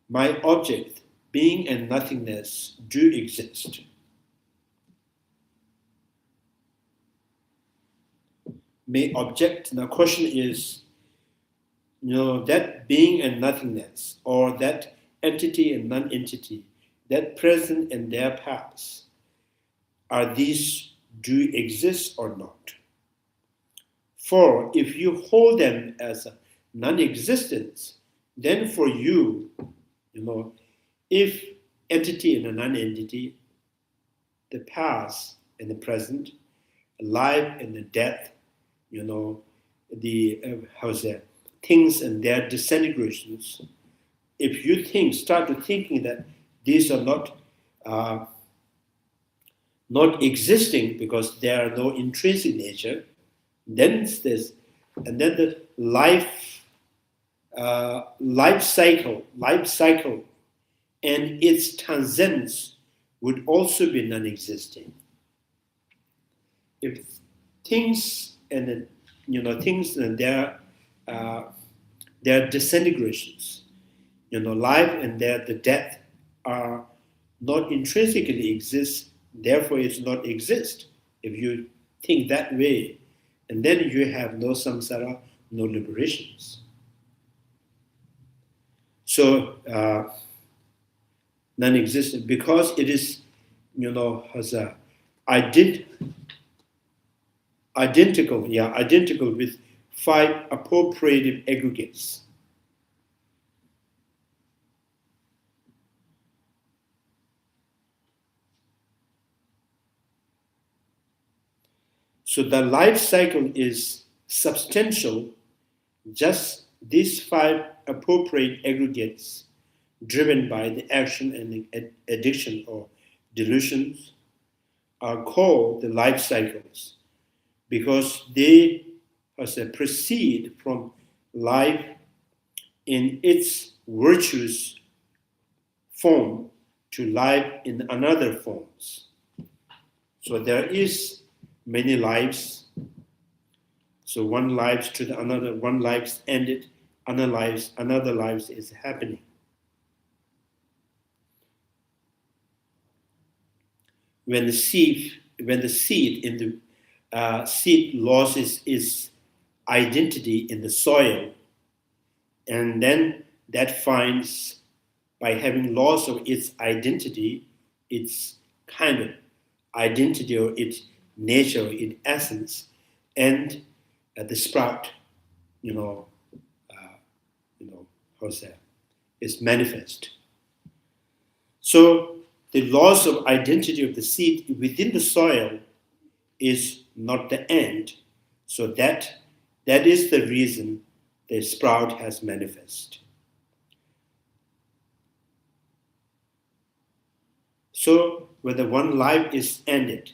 My object, being and nothingness, do exist. May object. Now, question is, that being and nothingness, or that entity and non-entity, that present and their past, are these do exist or not? For if you hold them as a non-existence, then for you, if entity and a non-entity, the past and the present, life and the death, things and their disintegrations. If you start to thinking that these are not existing because there are no intrinsic nature, then it's this, and then the life cycle, and its transience would also be non-existing. If things and things and their disintegrations, life and the death are not intrinsically exist, therefore it's not exist. If you think that way, and then you have no samsara, no liberations. So non-existent, because it is, has a identical with 5 appropriative aggregates. So the life cycle is substantial, just these 5 appropriate aggregates driven by the action and addiction or delusions are called the life cycles because they proceed from life in its virtuous form to life in another forms. So there is many lives. So one life to the another, one life's ended, another life is happening. When the seed in the seed loses its identity in the soil, and then that finds, by having loss of its identity, its kind of identity or its nature, its essence, and the sprout, is manifest. So the loss of identity of the seed within the soil is not the end. So that is the reason the sprout has manifest. So when the one life is ended,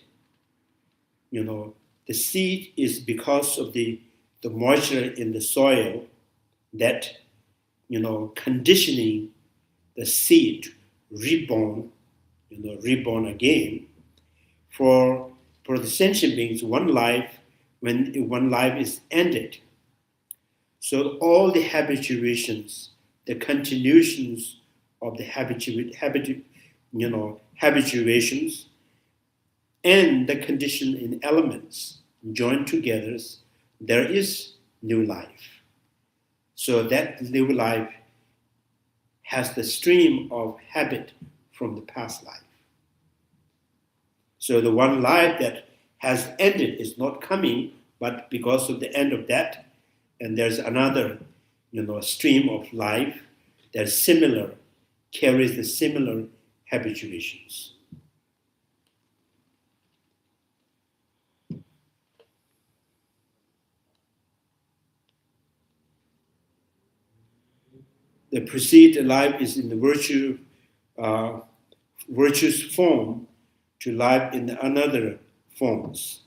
the seed is because of the moisture in the soil that, conditioning the seed reborn again. For the sentient beings, one life, when one life is ended, so all the habituations, the continuations of the habituations and the condition in elements joined together, there is new life. So that new life has the stream of habit from the past life. So the one life that has ended is not coming, but because of the end of that, and there's another, stream of life that's similar, carries the similar habituations. The preceded life is in the virtuous form to life in another forms.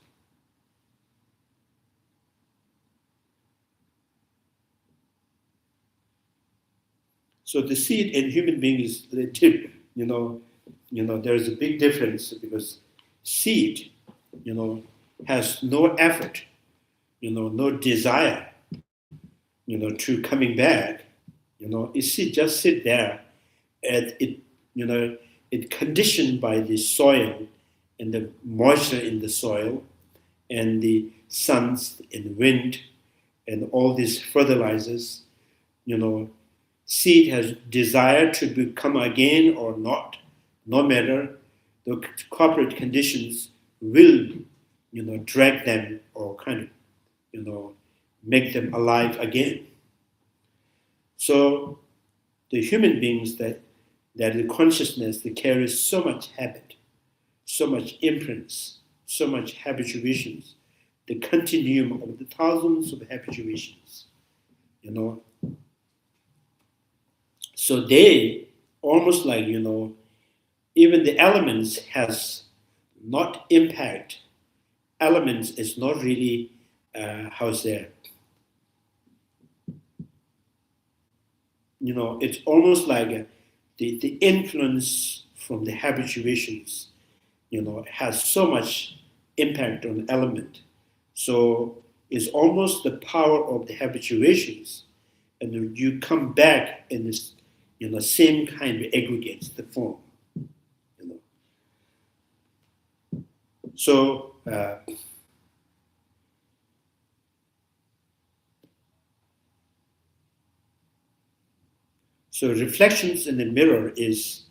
So the seed in human beings, there's a big difference because seed, has no effort, no desire, to coming back. It just sit there, and it conditioned by the soil and the moisture in the soil and the suns and wind and all these fertilizers. Seed has desire to become again or not, no matter the corporate conditions will, drag them or kind of, make them alive again. So the human beings that the consciousness that carries so much habit, so much imprints, so much habituations, the continuum of the thousands of habituations, So they almost like, even the elements has not impact. Elements is not really, it's almost like the influence from the habituations, has so much impact on the element. So it's almost the power of the habituations, and you come back in this, same kind of aggregates, the form. So so reflections in the mirror is,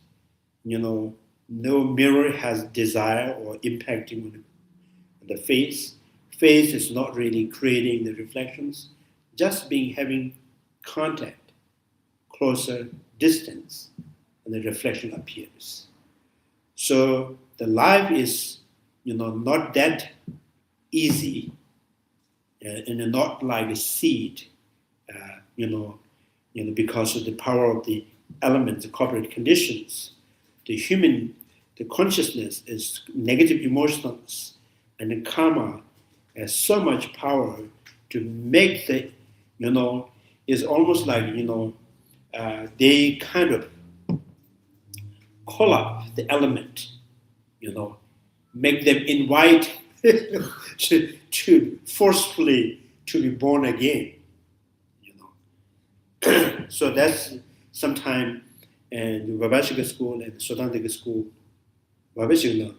no mirror has desire or impacting on the face. Face is not really creating the reflections, just having contact, closer distance, and the reflection appears. So the life is, not that easy, and not like a seed, because of the power of the elements, the corporate conditions. The consciousness is negative emotions, and the karma has so much power to make the, is almost like, they kind of call up the element, make them invite to forcefully to be born again, So that's sometime in the Vavashika school and the Sodantika school, Vavashika,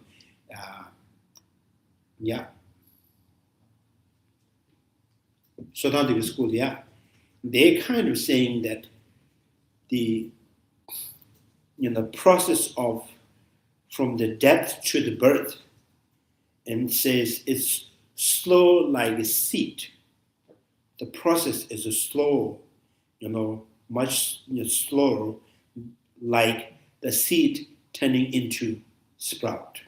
Sodantika school, they kind of saying that the process of from the death to the birth, and it says it's slow like a seed. The process is a slow, much slower, like the seed turning into sprout.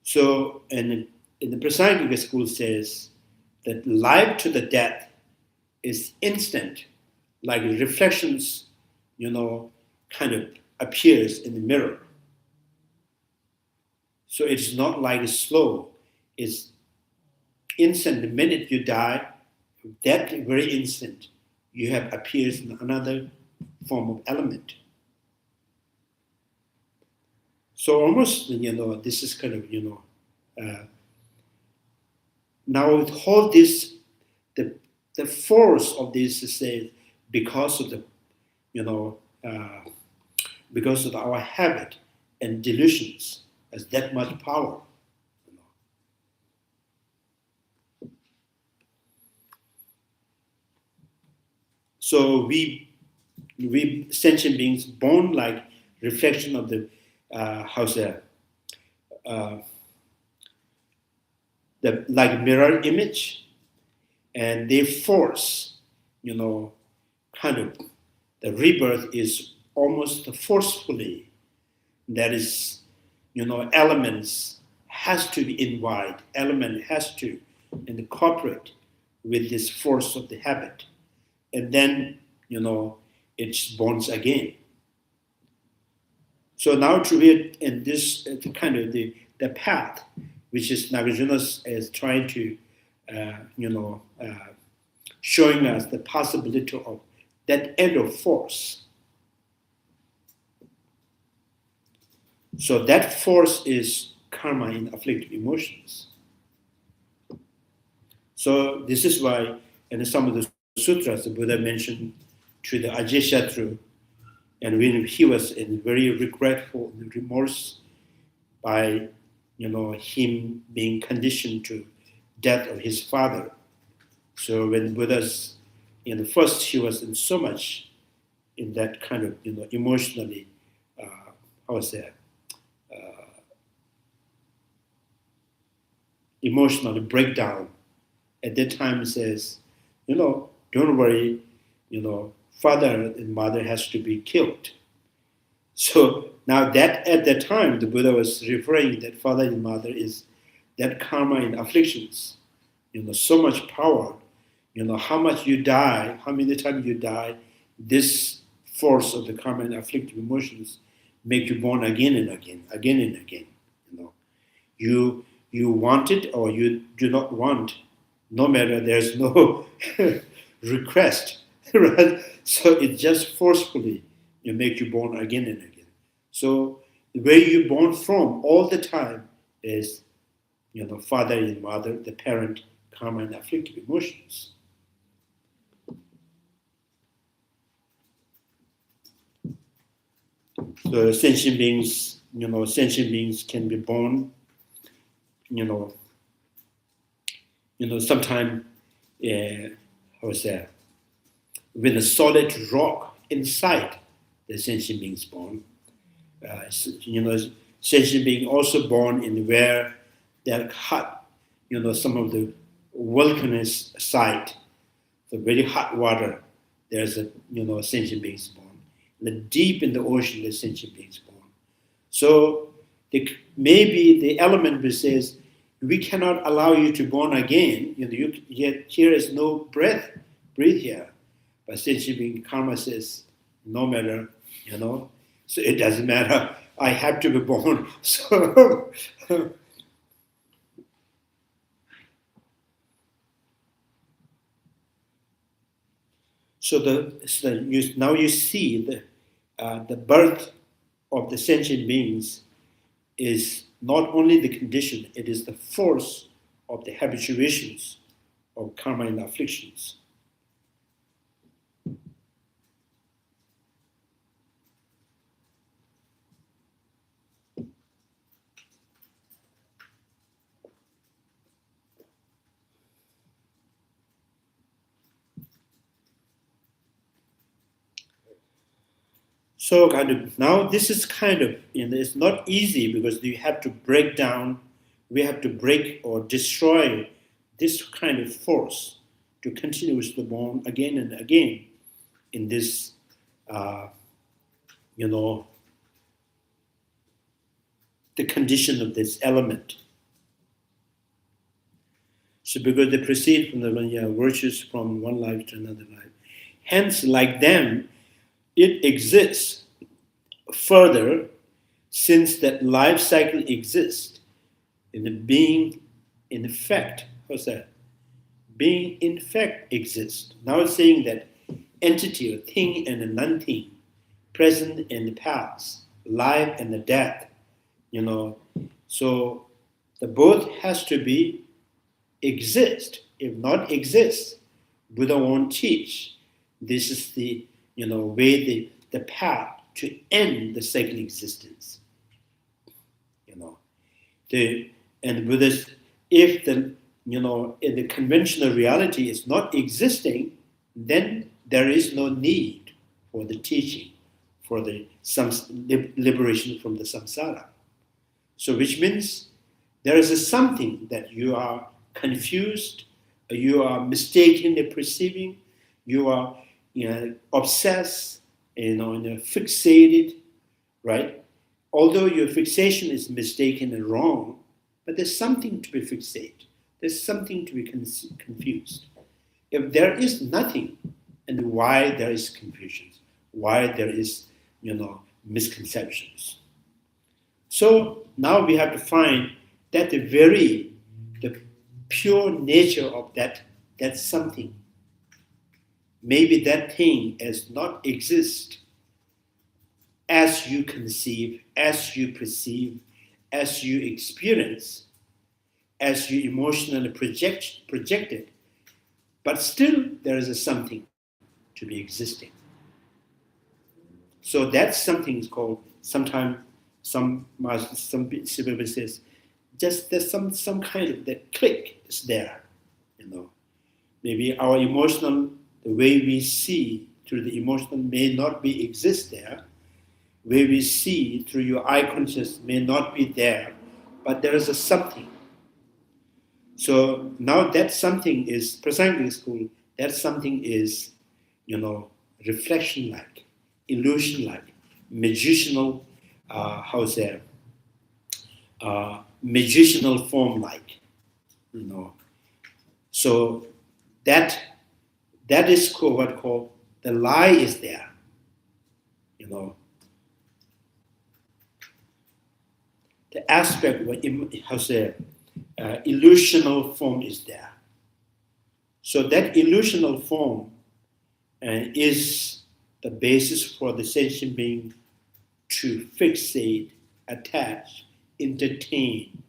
So, and in the Prasangika school says that life to the death is instant, like reflections, kind of appears in the mirror. So it's not like it's slow, it's instant. The minute you die, that very instant, you have appears in another form of element. So almost, this is kind of, now with all this, the force of this is said because of the, because of our habit and delusions has that much power. So we sentient beings born like reflection of the the like mirror image, and they force, kind of the rebirth is almost forcefully. That is, elements has to be invited. Element has to incorporate with this force of the habit. And then, it's born again. So now to read in this kind of the path, which is Nagarjuna is trying to, showing us the possibility of that end of force. So that force is karma in afflictive emotions. So this is why in some of the sutras, the Buddha mentioned to the Ajay, and when he was very regretful and remorse by, him being conditioned to death of his father. So when Buddha's, first he was in so much in that kind of, emotionally, emotional breakdown. At that time says, don't worry, father and mother has to be killed. So now that at that time, the Buddha was referring that father and mother is that karma and afflictions, so much power, how much you die, how many times you die, this force of the karma and afflictive emotions make you born again and again, again and again. You want it or you do not want, no matter there's no request, right? So it just forcefully make you born again and again. So where you're born from all the time is, father and mother, the parent, karma and afflictive emotions. So sentient beings can be born, sometime, with a solid rock inside the sentient beings born. Sentient being also born in where they're hot, some of the volcanoes site, the very hot water, there's a, sentient beings born. Deep in the ocean, the sentient beings born. So maybe the element says, we cannot allow you to born again. Here is no breathe here. But sentient being karma says, no matter, so it doesn't matter. I have to be born. So, now you see the birth of the sentient beings is not only the condition, it is the force of the habituations of karma and afflictions. So now this is it's not easy because you have to break down, we have to break or destroy this kind of force to continuously born again and again in this, the condition of this element. So because they proceed from the virtues from one life to another life. Hence, like them, it exists further since that life cycle exists in the being in effect. What's that? Being in fact exists. Now it's saying that entity or thing and a non-thing, present and the past, life and the death, so the both has to be exist. If not exist, Buddha won't teach. This is the way the path to end the cycle existence. And Buddhist, if the in the conventional reality is not existing, then there is no need for the teaching, for the liberation from the samsara. So which means there is something that you are confused, you are mistakenly perceiving, you are obsessed, fixated, right? Although your fixation is mistaken and wrong, but there's something to be fixated. There's something to be confused. If there is nothing, and why there is confusion, why there is, misconceptions. So now we have to find that the pure nature of that something. Maybe that thing does not exist as you conceive, as you perceive, as you experience, as you emotionally projected, but still there is something to be existing. So that something is called, sometimes some people says, just there's some kind of that click is there, Maybe our emotional, the way we see through the emotional may not be exist there, where we see through your eye consciousness may not be there, but there is a something. So now that something is presently school, that something is, reflection-like, illusion-like, magicianal, magicianal form-like, So that is called what called the lie is there, The aspect what illusional form is there. So that illusional form is the basis for the sentient being to fixate, attach, entertain,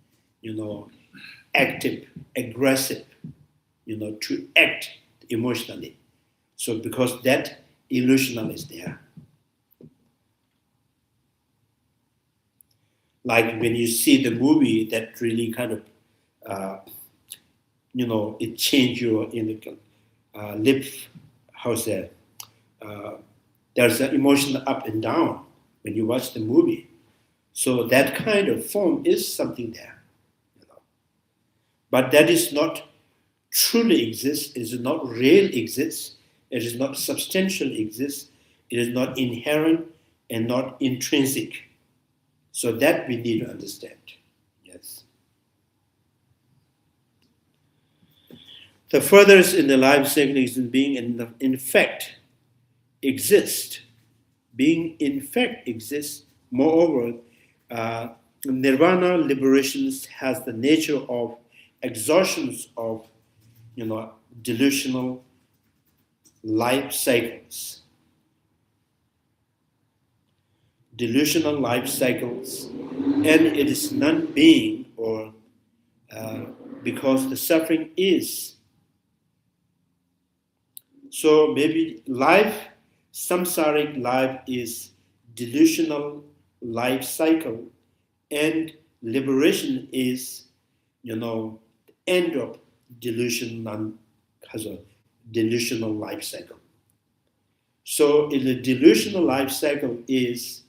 active, aggressive, to act emotionally. So because that illusional is there. Like when you see the movie that really kind of, it change your lip, there's an emotional up and down when you watch the movie. So that kind of form is something there. But that is not truly exists, it is not real exists, it is not substantial exists, it is not inherent and not intrinsic. So that we need to understand. Yes. The furthest in the life cycle is being in fact exist. Being in fact exists. Moreover, nirvana liberations has the nature of exhaustions of delusional life cycles. Delusional life cycles, and it is non-being, or because the suffering is. So maybe samsaric life is delusional life cycle, and liberation is, end of delusional life cycle. So in the delusional life cycle is,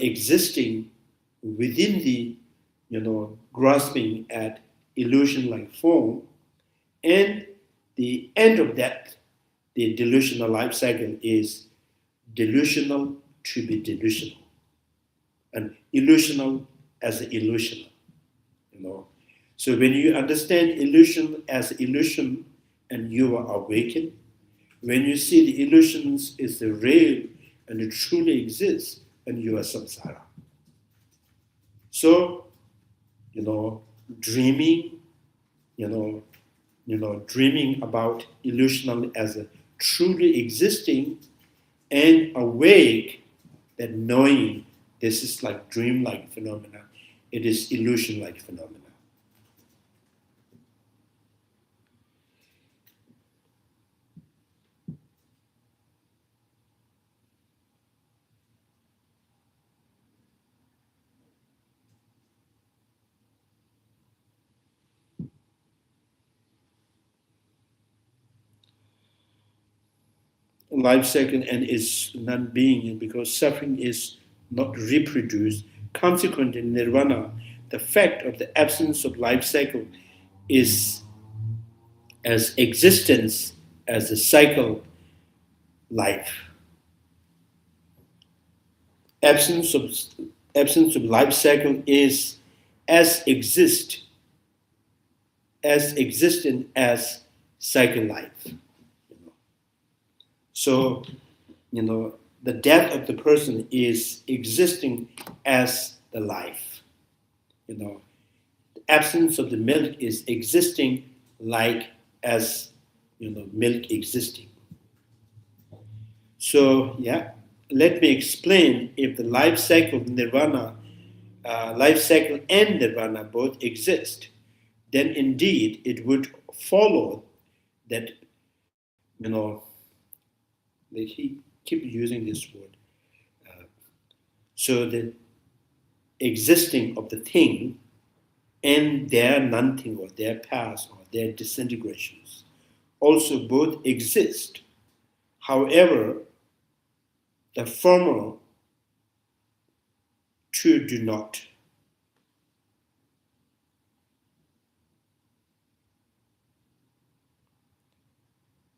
existing within the, grasping at illusion-like form, and the end of that, the delusional life cycle is delusional to be delusional, and illusional as illusional, So when you understand illusion as illusion, and you are awakened, when you see the illusions is the real and it truly exists, and you are samsara. So, dreaming, dreaming about illusional as a truly existing, and awake, that knowing this is like dream-like phenomena, it is illusion-like phenomena. Life cycle and is non-being, because suffering is not reproduced. Consequently, nirvana, the fact of the absence of life cycle, is as existence as a cycle life. Absence of life cycle is as existent as cycle life. So, the death of the person is existing as the life. The absence of the milk is existing like as, milk existing. So, let me explain. If the life cycle of nirvana, life cycle and nirvana both exist, then indeed it would follow that, they keep using this word. So the existing of the thing and their non-thing, or their past, or their disintegrations, also both exist. However, The former two do not.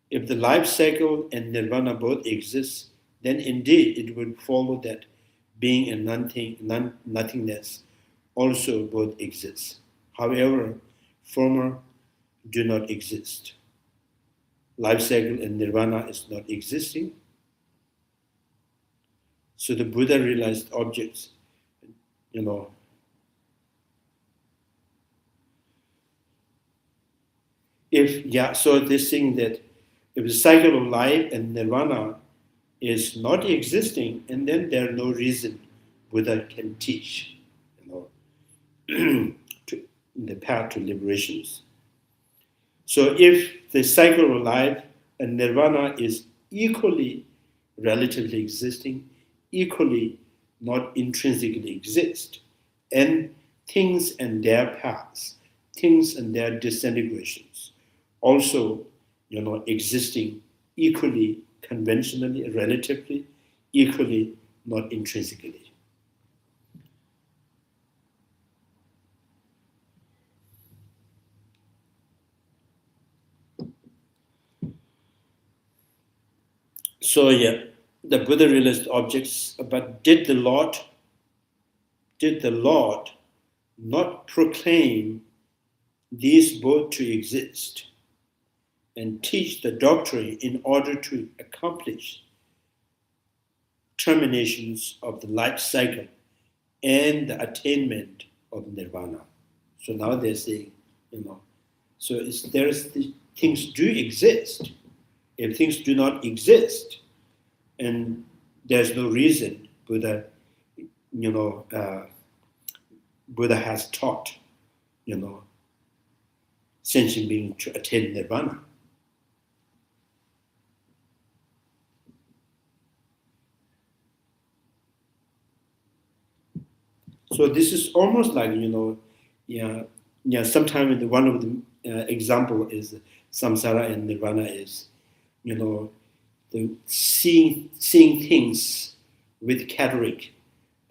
If the life cycle and nirvana both exist, then indeed it would follow that being and nothingness also both exist. However, former do not exist. Life cycle and nirvana is not existing. So the Buddha realized objects, so this thing that if the cycle of life and nirvana is not existing, and then there's no reason Buddha can teach, to, in the path to liberations. So if the cycle of life and nirvana is equally relatively existing, equally not intrinsically exist, and things and their paths, things and their disintegrations, also existing equally, conventionally, relatively, equally, not intrinsically. So the Buddha realized objects, but did the Lord not proclaim these both to exist and teach the doctrine in order to accomplish terminations of the life cycle and the attainment of nirvana? So now they're saying, so things do exist. If things do not exist, and there's no reason Buddha has taught, sentient being to attain nirvana. So this is almost like, sometimes one of the example is samsara and nirvana is, the seeing things with cataract,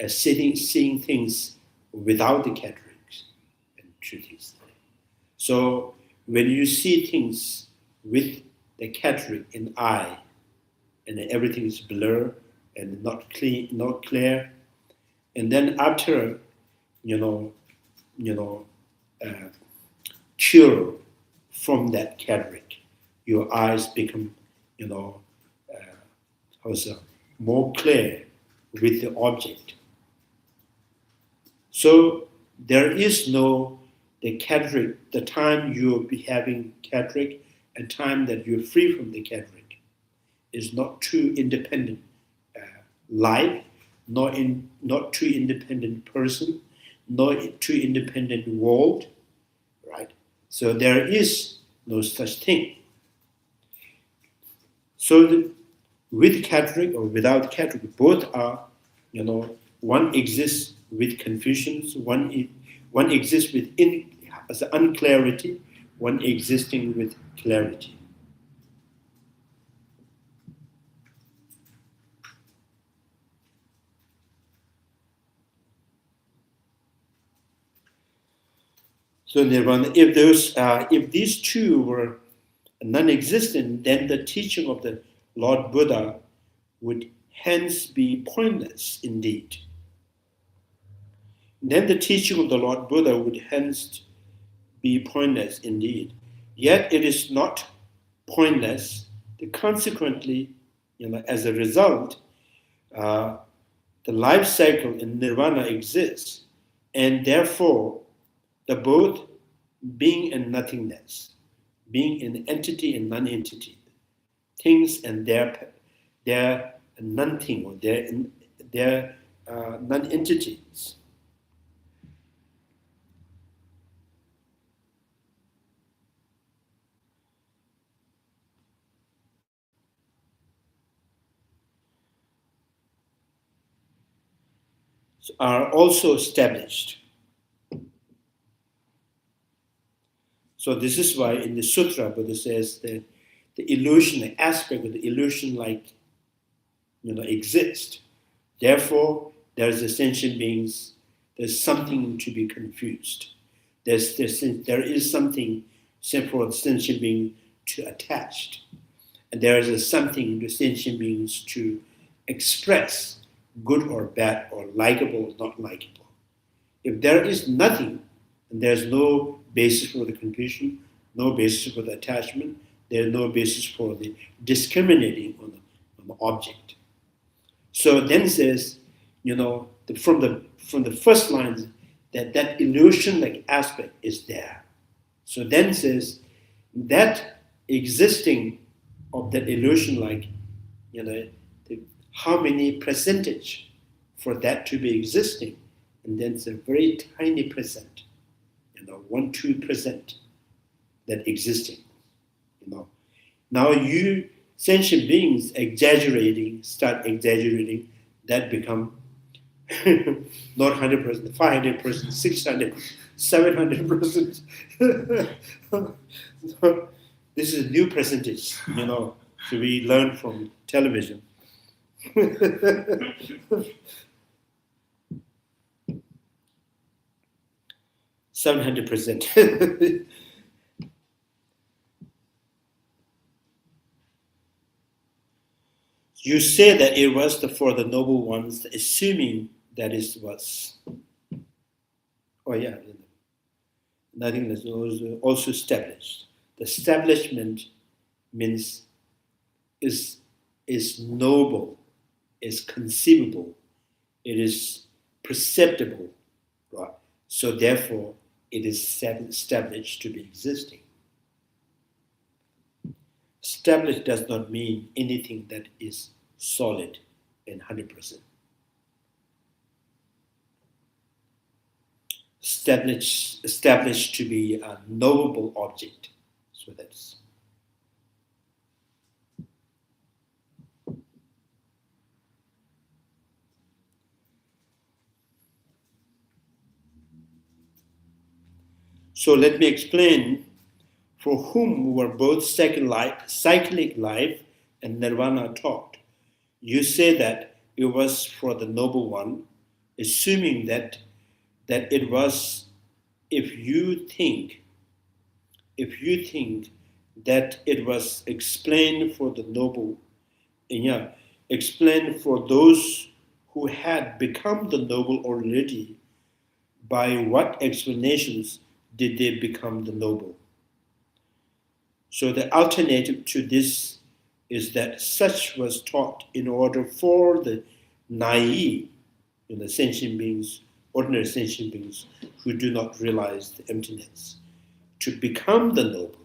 as seeing things without the cataract, and two things. So when you see things with the cataract in eye, and everything is blurred and not clean, not clear, and then after, cure from that cataract, your eyes become, more clear with the object. So there is no the cataract, the time you'll be having cataract and time that you're free from the cataract is not two independent life, not two independent person, not two independent world, right? So there is no such thing. So with cataract or without cataract, both are, one exists with confusions, one exists with as unclarity, one existing with clarity. So nirvana, if these two were non-existent, then the teaching of the Lord Buddha would hence be pointless indeed. Then the teaching of the Lord Buddha would hence be pointless indeed. Yet it is not pointless. Consequently, as a result, the life cycle in nirvana exists, and therefore the both being and nothingness, being an entity and non-entity, things and their non-thing or their non-entities. Are also established. So this is why in the sutra, Buddha says that the illusion, the aspect of the illusion like exist. Therefore, there's a sentient beings. There's something to be confused. There is something for the sentient being to attached, and there is something the sentient beings to express, good or bad, or likable or not likable. If there is nothing, and there's no basis for the confusion, no basis for the attachment, there's no basis for the discriminating on the object. So then it says, from the first lines, that illusion-like aspect is there. So then it says that existing of that illusion-like, how many percentage for that to be existing, and then it's a very tiny percent, 1-2% that existing, Now you sentient beings start exaggerating, that become not 100%, 500%, 600, 700%. This is a new percentage, so we learn from television. 700%. You say that it was for the noble ones, assuming that it was. Oh yeah, nothing is also established. The establishment means is noble, is conceivable, it is perceptible, right? So therefore, it is established to be existing. Established does not mean anything that is solid and 100%. Established to be a knowable object. So that's. So let me explain for whom were both cyclic life and nirvana taught. You say that it was for the noble one, assuming that it was, if you think that it was explained for the noble, explained for those who had become the noble already, by what explanations did they become the noble? So the alternative to this is that such was taught in order for the naive, sentient beings, ordinary sentient beings who do not realize the emptiness, to become the noble.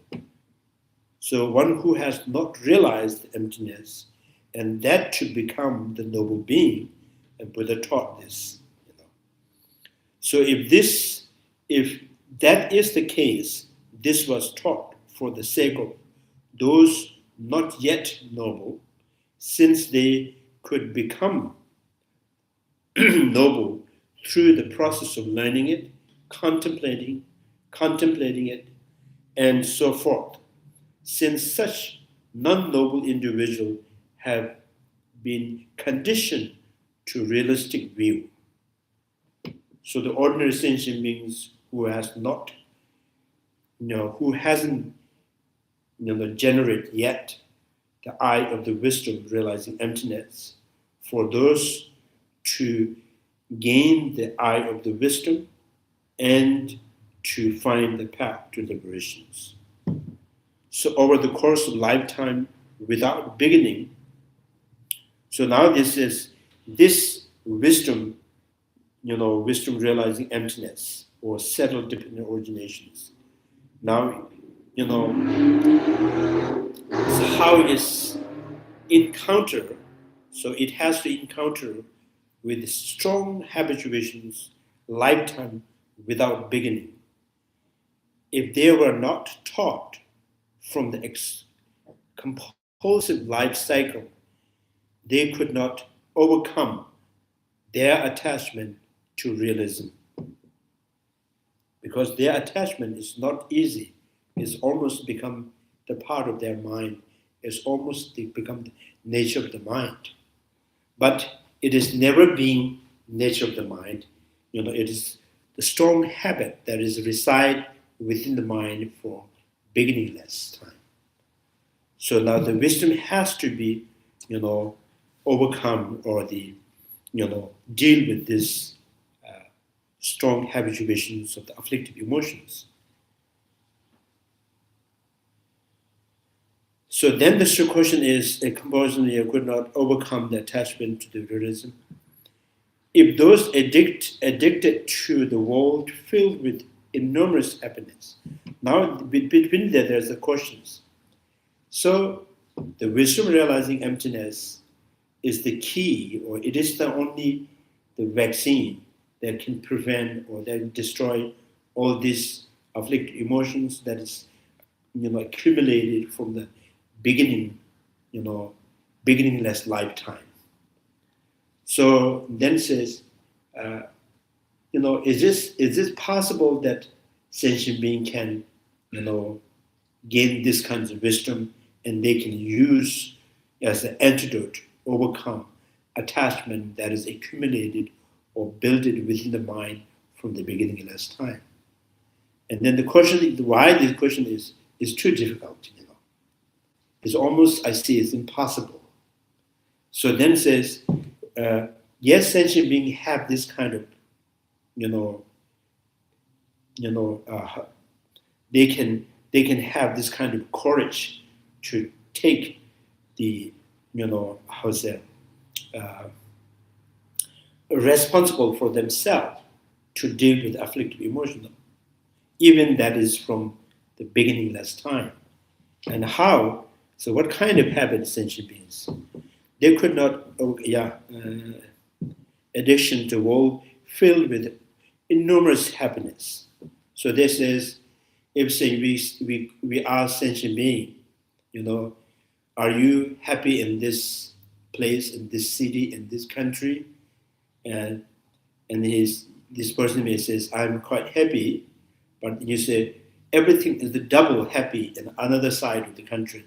So one who has not realized the emptiness, and that to become the noble being, and Buddha taught this. So if that is the case, this was taught for the sake of those not yet noble, since they could become noble through the process of learning it, contemplating it, and so forth, since such non-noble individuals have been conditioned to realistic view. So the ordinary sentient beings who has not, who hasn't, generate yet the eye of the wisdom realizing emptiness, for those to gain the eye of the wisdom and to find the path to liberations. So over the course of lifetime without beginning, so now this wisdom, wisdom realizing emptiness or settled dependent originations. Now, how is encounter, so it has to encounter with strong habituations, lifetime without beginning. If they were not taught from the compulsive life cycle, they could not overcome their attachment to realism. Because their attachment is not easy. It's almost become the part of their mind. It's almost become the nature of the mind. but it is never being nature of the mind. It is the strong habit that is reside within the mind for beginningless time. So now the wisdom has to be, overcome or deal with this strong habituations of the afflictive emotions. So then the question is, a comparison here could not overcome the attachment to the realism. If those addicted to the world filled with enormous happiness, now between there's the questions. So the wisdom realizing emptiness is the key, or it is the only the vaccine that can prevent or that destroy all these afflictive emotions that is accumulated from the beginning, beginningless lifetime. So then says, is this possible that sentient being can, gain this kinds of wisdom and they can use as an antidote, overcome attachment that is accumulated or built within the mind from the beginningless time? And then the question, why this question is too difficult, It's almost, I see, it's impossible. So then it says, yes, sentient beings have this kind of, they can have this kind of courage to take the, responsible for themselves to deal with afflictive emotions, even that is from the beginningless time. And how? So what kind of habits sentient beings? They could not, addiction to world filled with enormous happiness. So this is, if say we are sentient being, are you happy in this place, in this city, in this country? And this person may says, I'm quite happy, but you say everything is the double happy in another side of the country.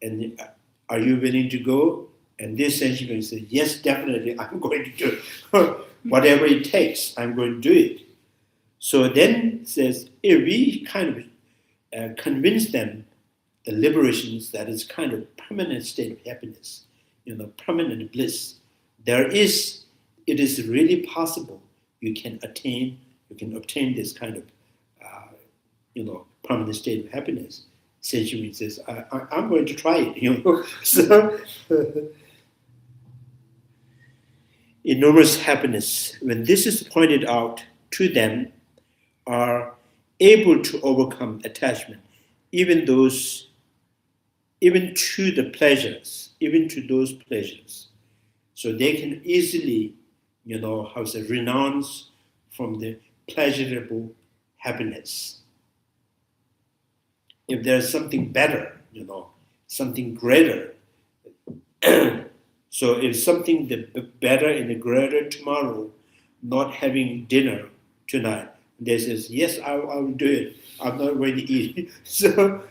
And are you willing to go? And this sentient being says, yes, definitely, I'm going to do it. Whatever it takes, I'm going to do it. So then it says, if we kind of convince them the liberations that is kind of permanent state of happiness, permanent bliss, it is really possible you can obtain this kind of, permanent state of happiness. Sentient says, I'm going to try it, So, enormous happiness, when this is pointed out to them, are able to overcome attachment, even to the pleasures, even to those pleasures. So they can easily, renounce from the pleasurable happiness. If there's something better, something greater, so if something better and greater tomorrow, not having dinner tonight, they says, yes, I will do it. I'm not going to eat. So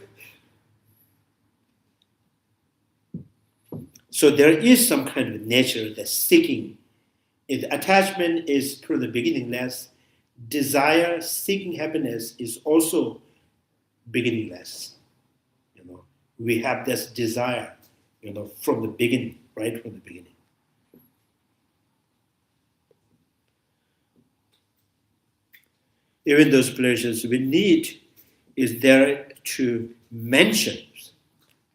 there is some kind of nature that's seeking. If attachment is through the beginningless, desire, seeking happiness is also beginningless. We have this desire, from the beginning, right from the beginning. Even those pleasures we need is there to mention.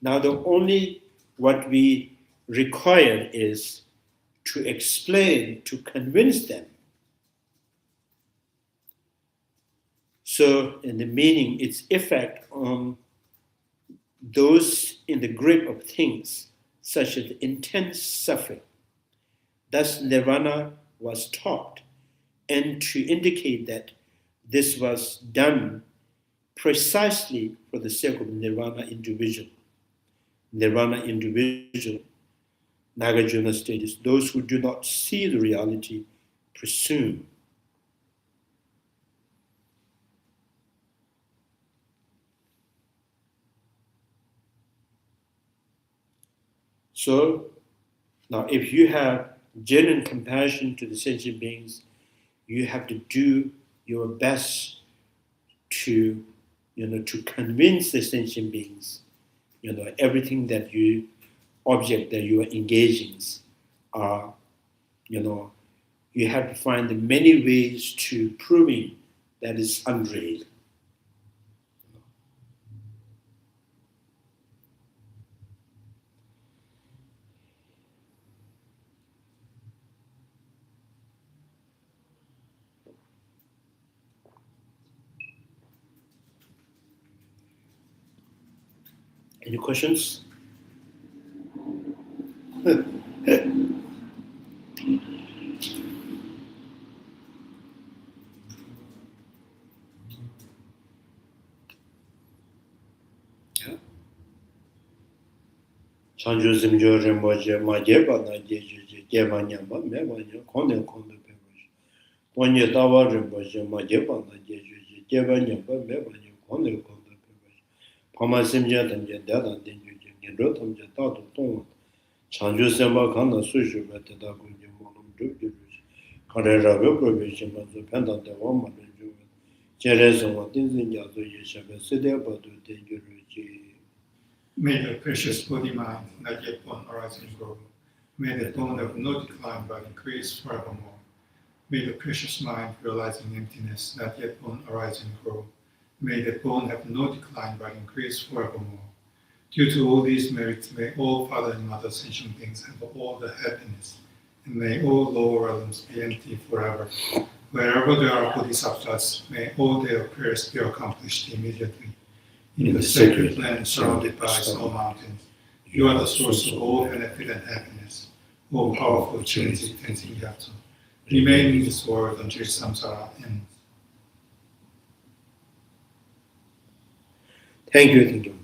Now the only what we require is to explain, to convince them. So in the meaning, its effect on those in the grip of things, such as intense suffering. Thus nirvana was taught, and to indicate that this was done precisely for the sake of nirvana individual. Nirvana individual, Nagarjuna states, those who do not see the reality presume. So Now, if you have genuine compassion to the sentient beings, you have to do your best to, to convince the sentient beings, everything that object that you are engaging are, you have to find many ways to proving that it's unreal. Any questions? Chanju simjo rinpoche ma jeba na jeju jeba nyamba meba nya konde pewashi. Ponye tawa rinpoche ma jeba na jeju jeba nyamba meba nya konde pewashi. Pama simja tamje dada tenju je ngendo tamje tatu tongwa. Chanju semba kanda sushu bete da kunje monum dhubju rushi. Kare rabe probe shima zo penta dewa ma rinju. Jere songwa tinsin jazo yeshabe sede badu tenju rushi. May the precious body mind not yet born arise and grow. May the bone have no decline but increase forevermore. May the precious mind realizing emptiness not yet born arise and grow. May the bone have no decline but increase forevermore. Due to all these merits, may all father and mother sentient beings have all the happiness, and may all lower realms be empty forever. Wherever there are bodhisattvas, may all their prayers be accomplished immediately. In the sacred land surrounded by snow mountains, you are the source of all benefit and happiness, O powerful Trinity Tenzin Gyatso. Remain in this world until samsara ends. Thank you.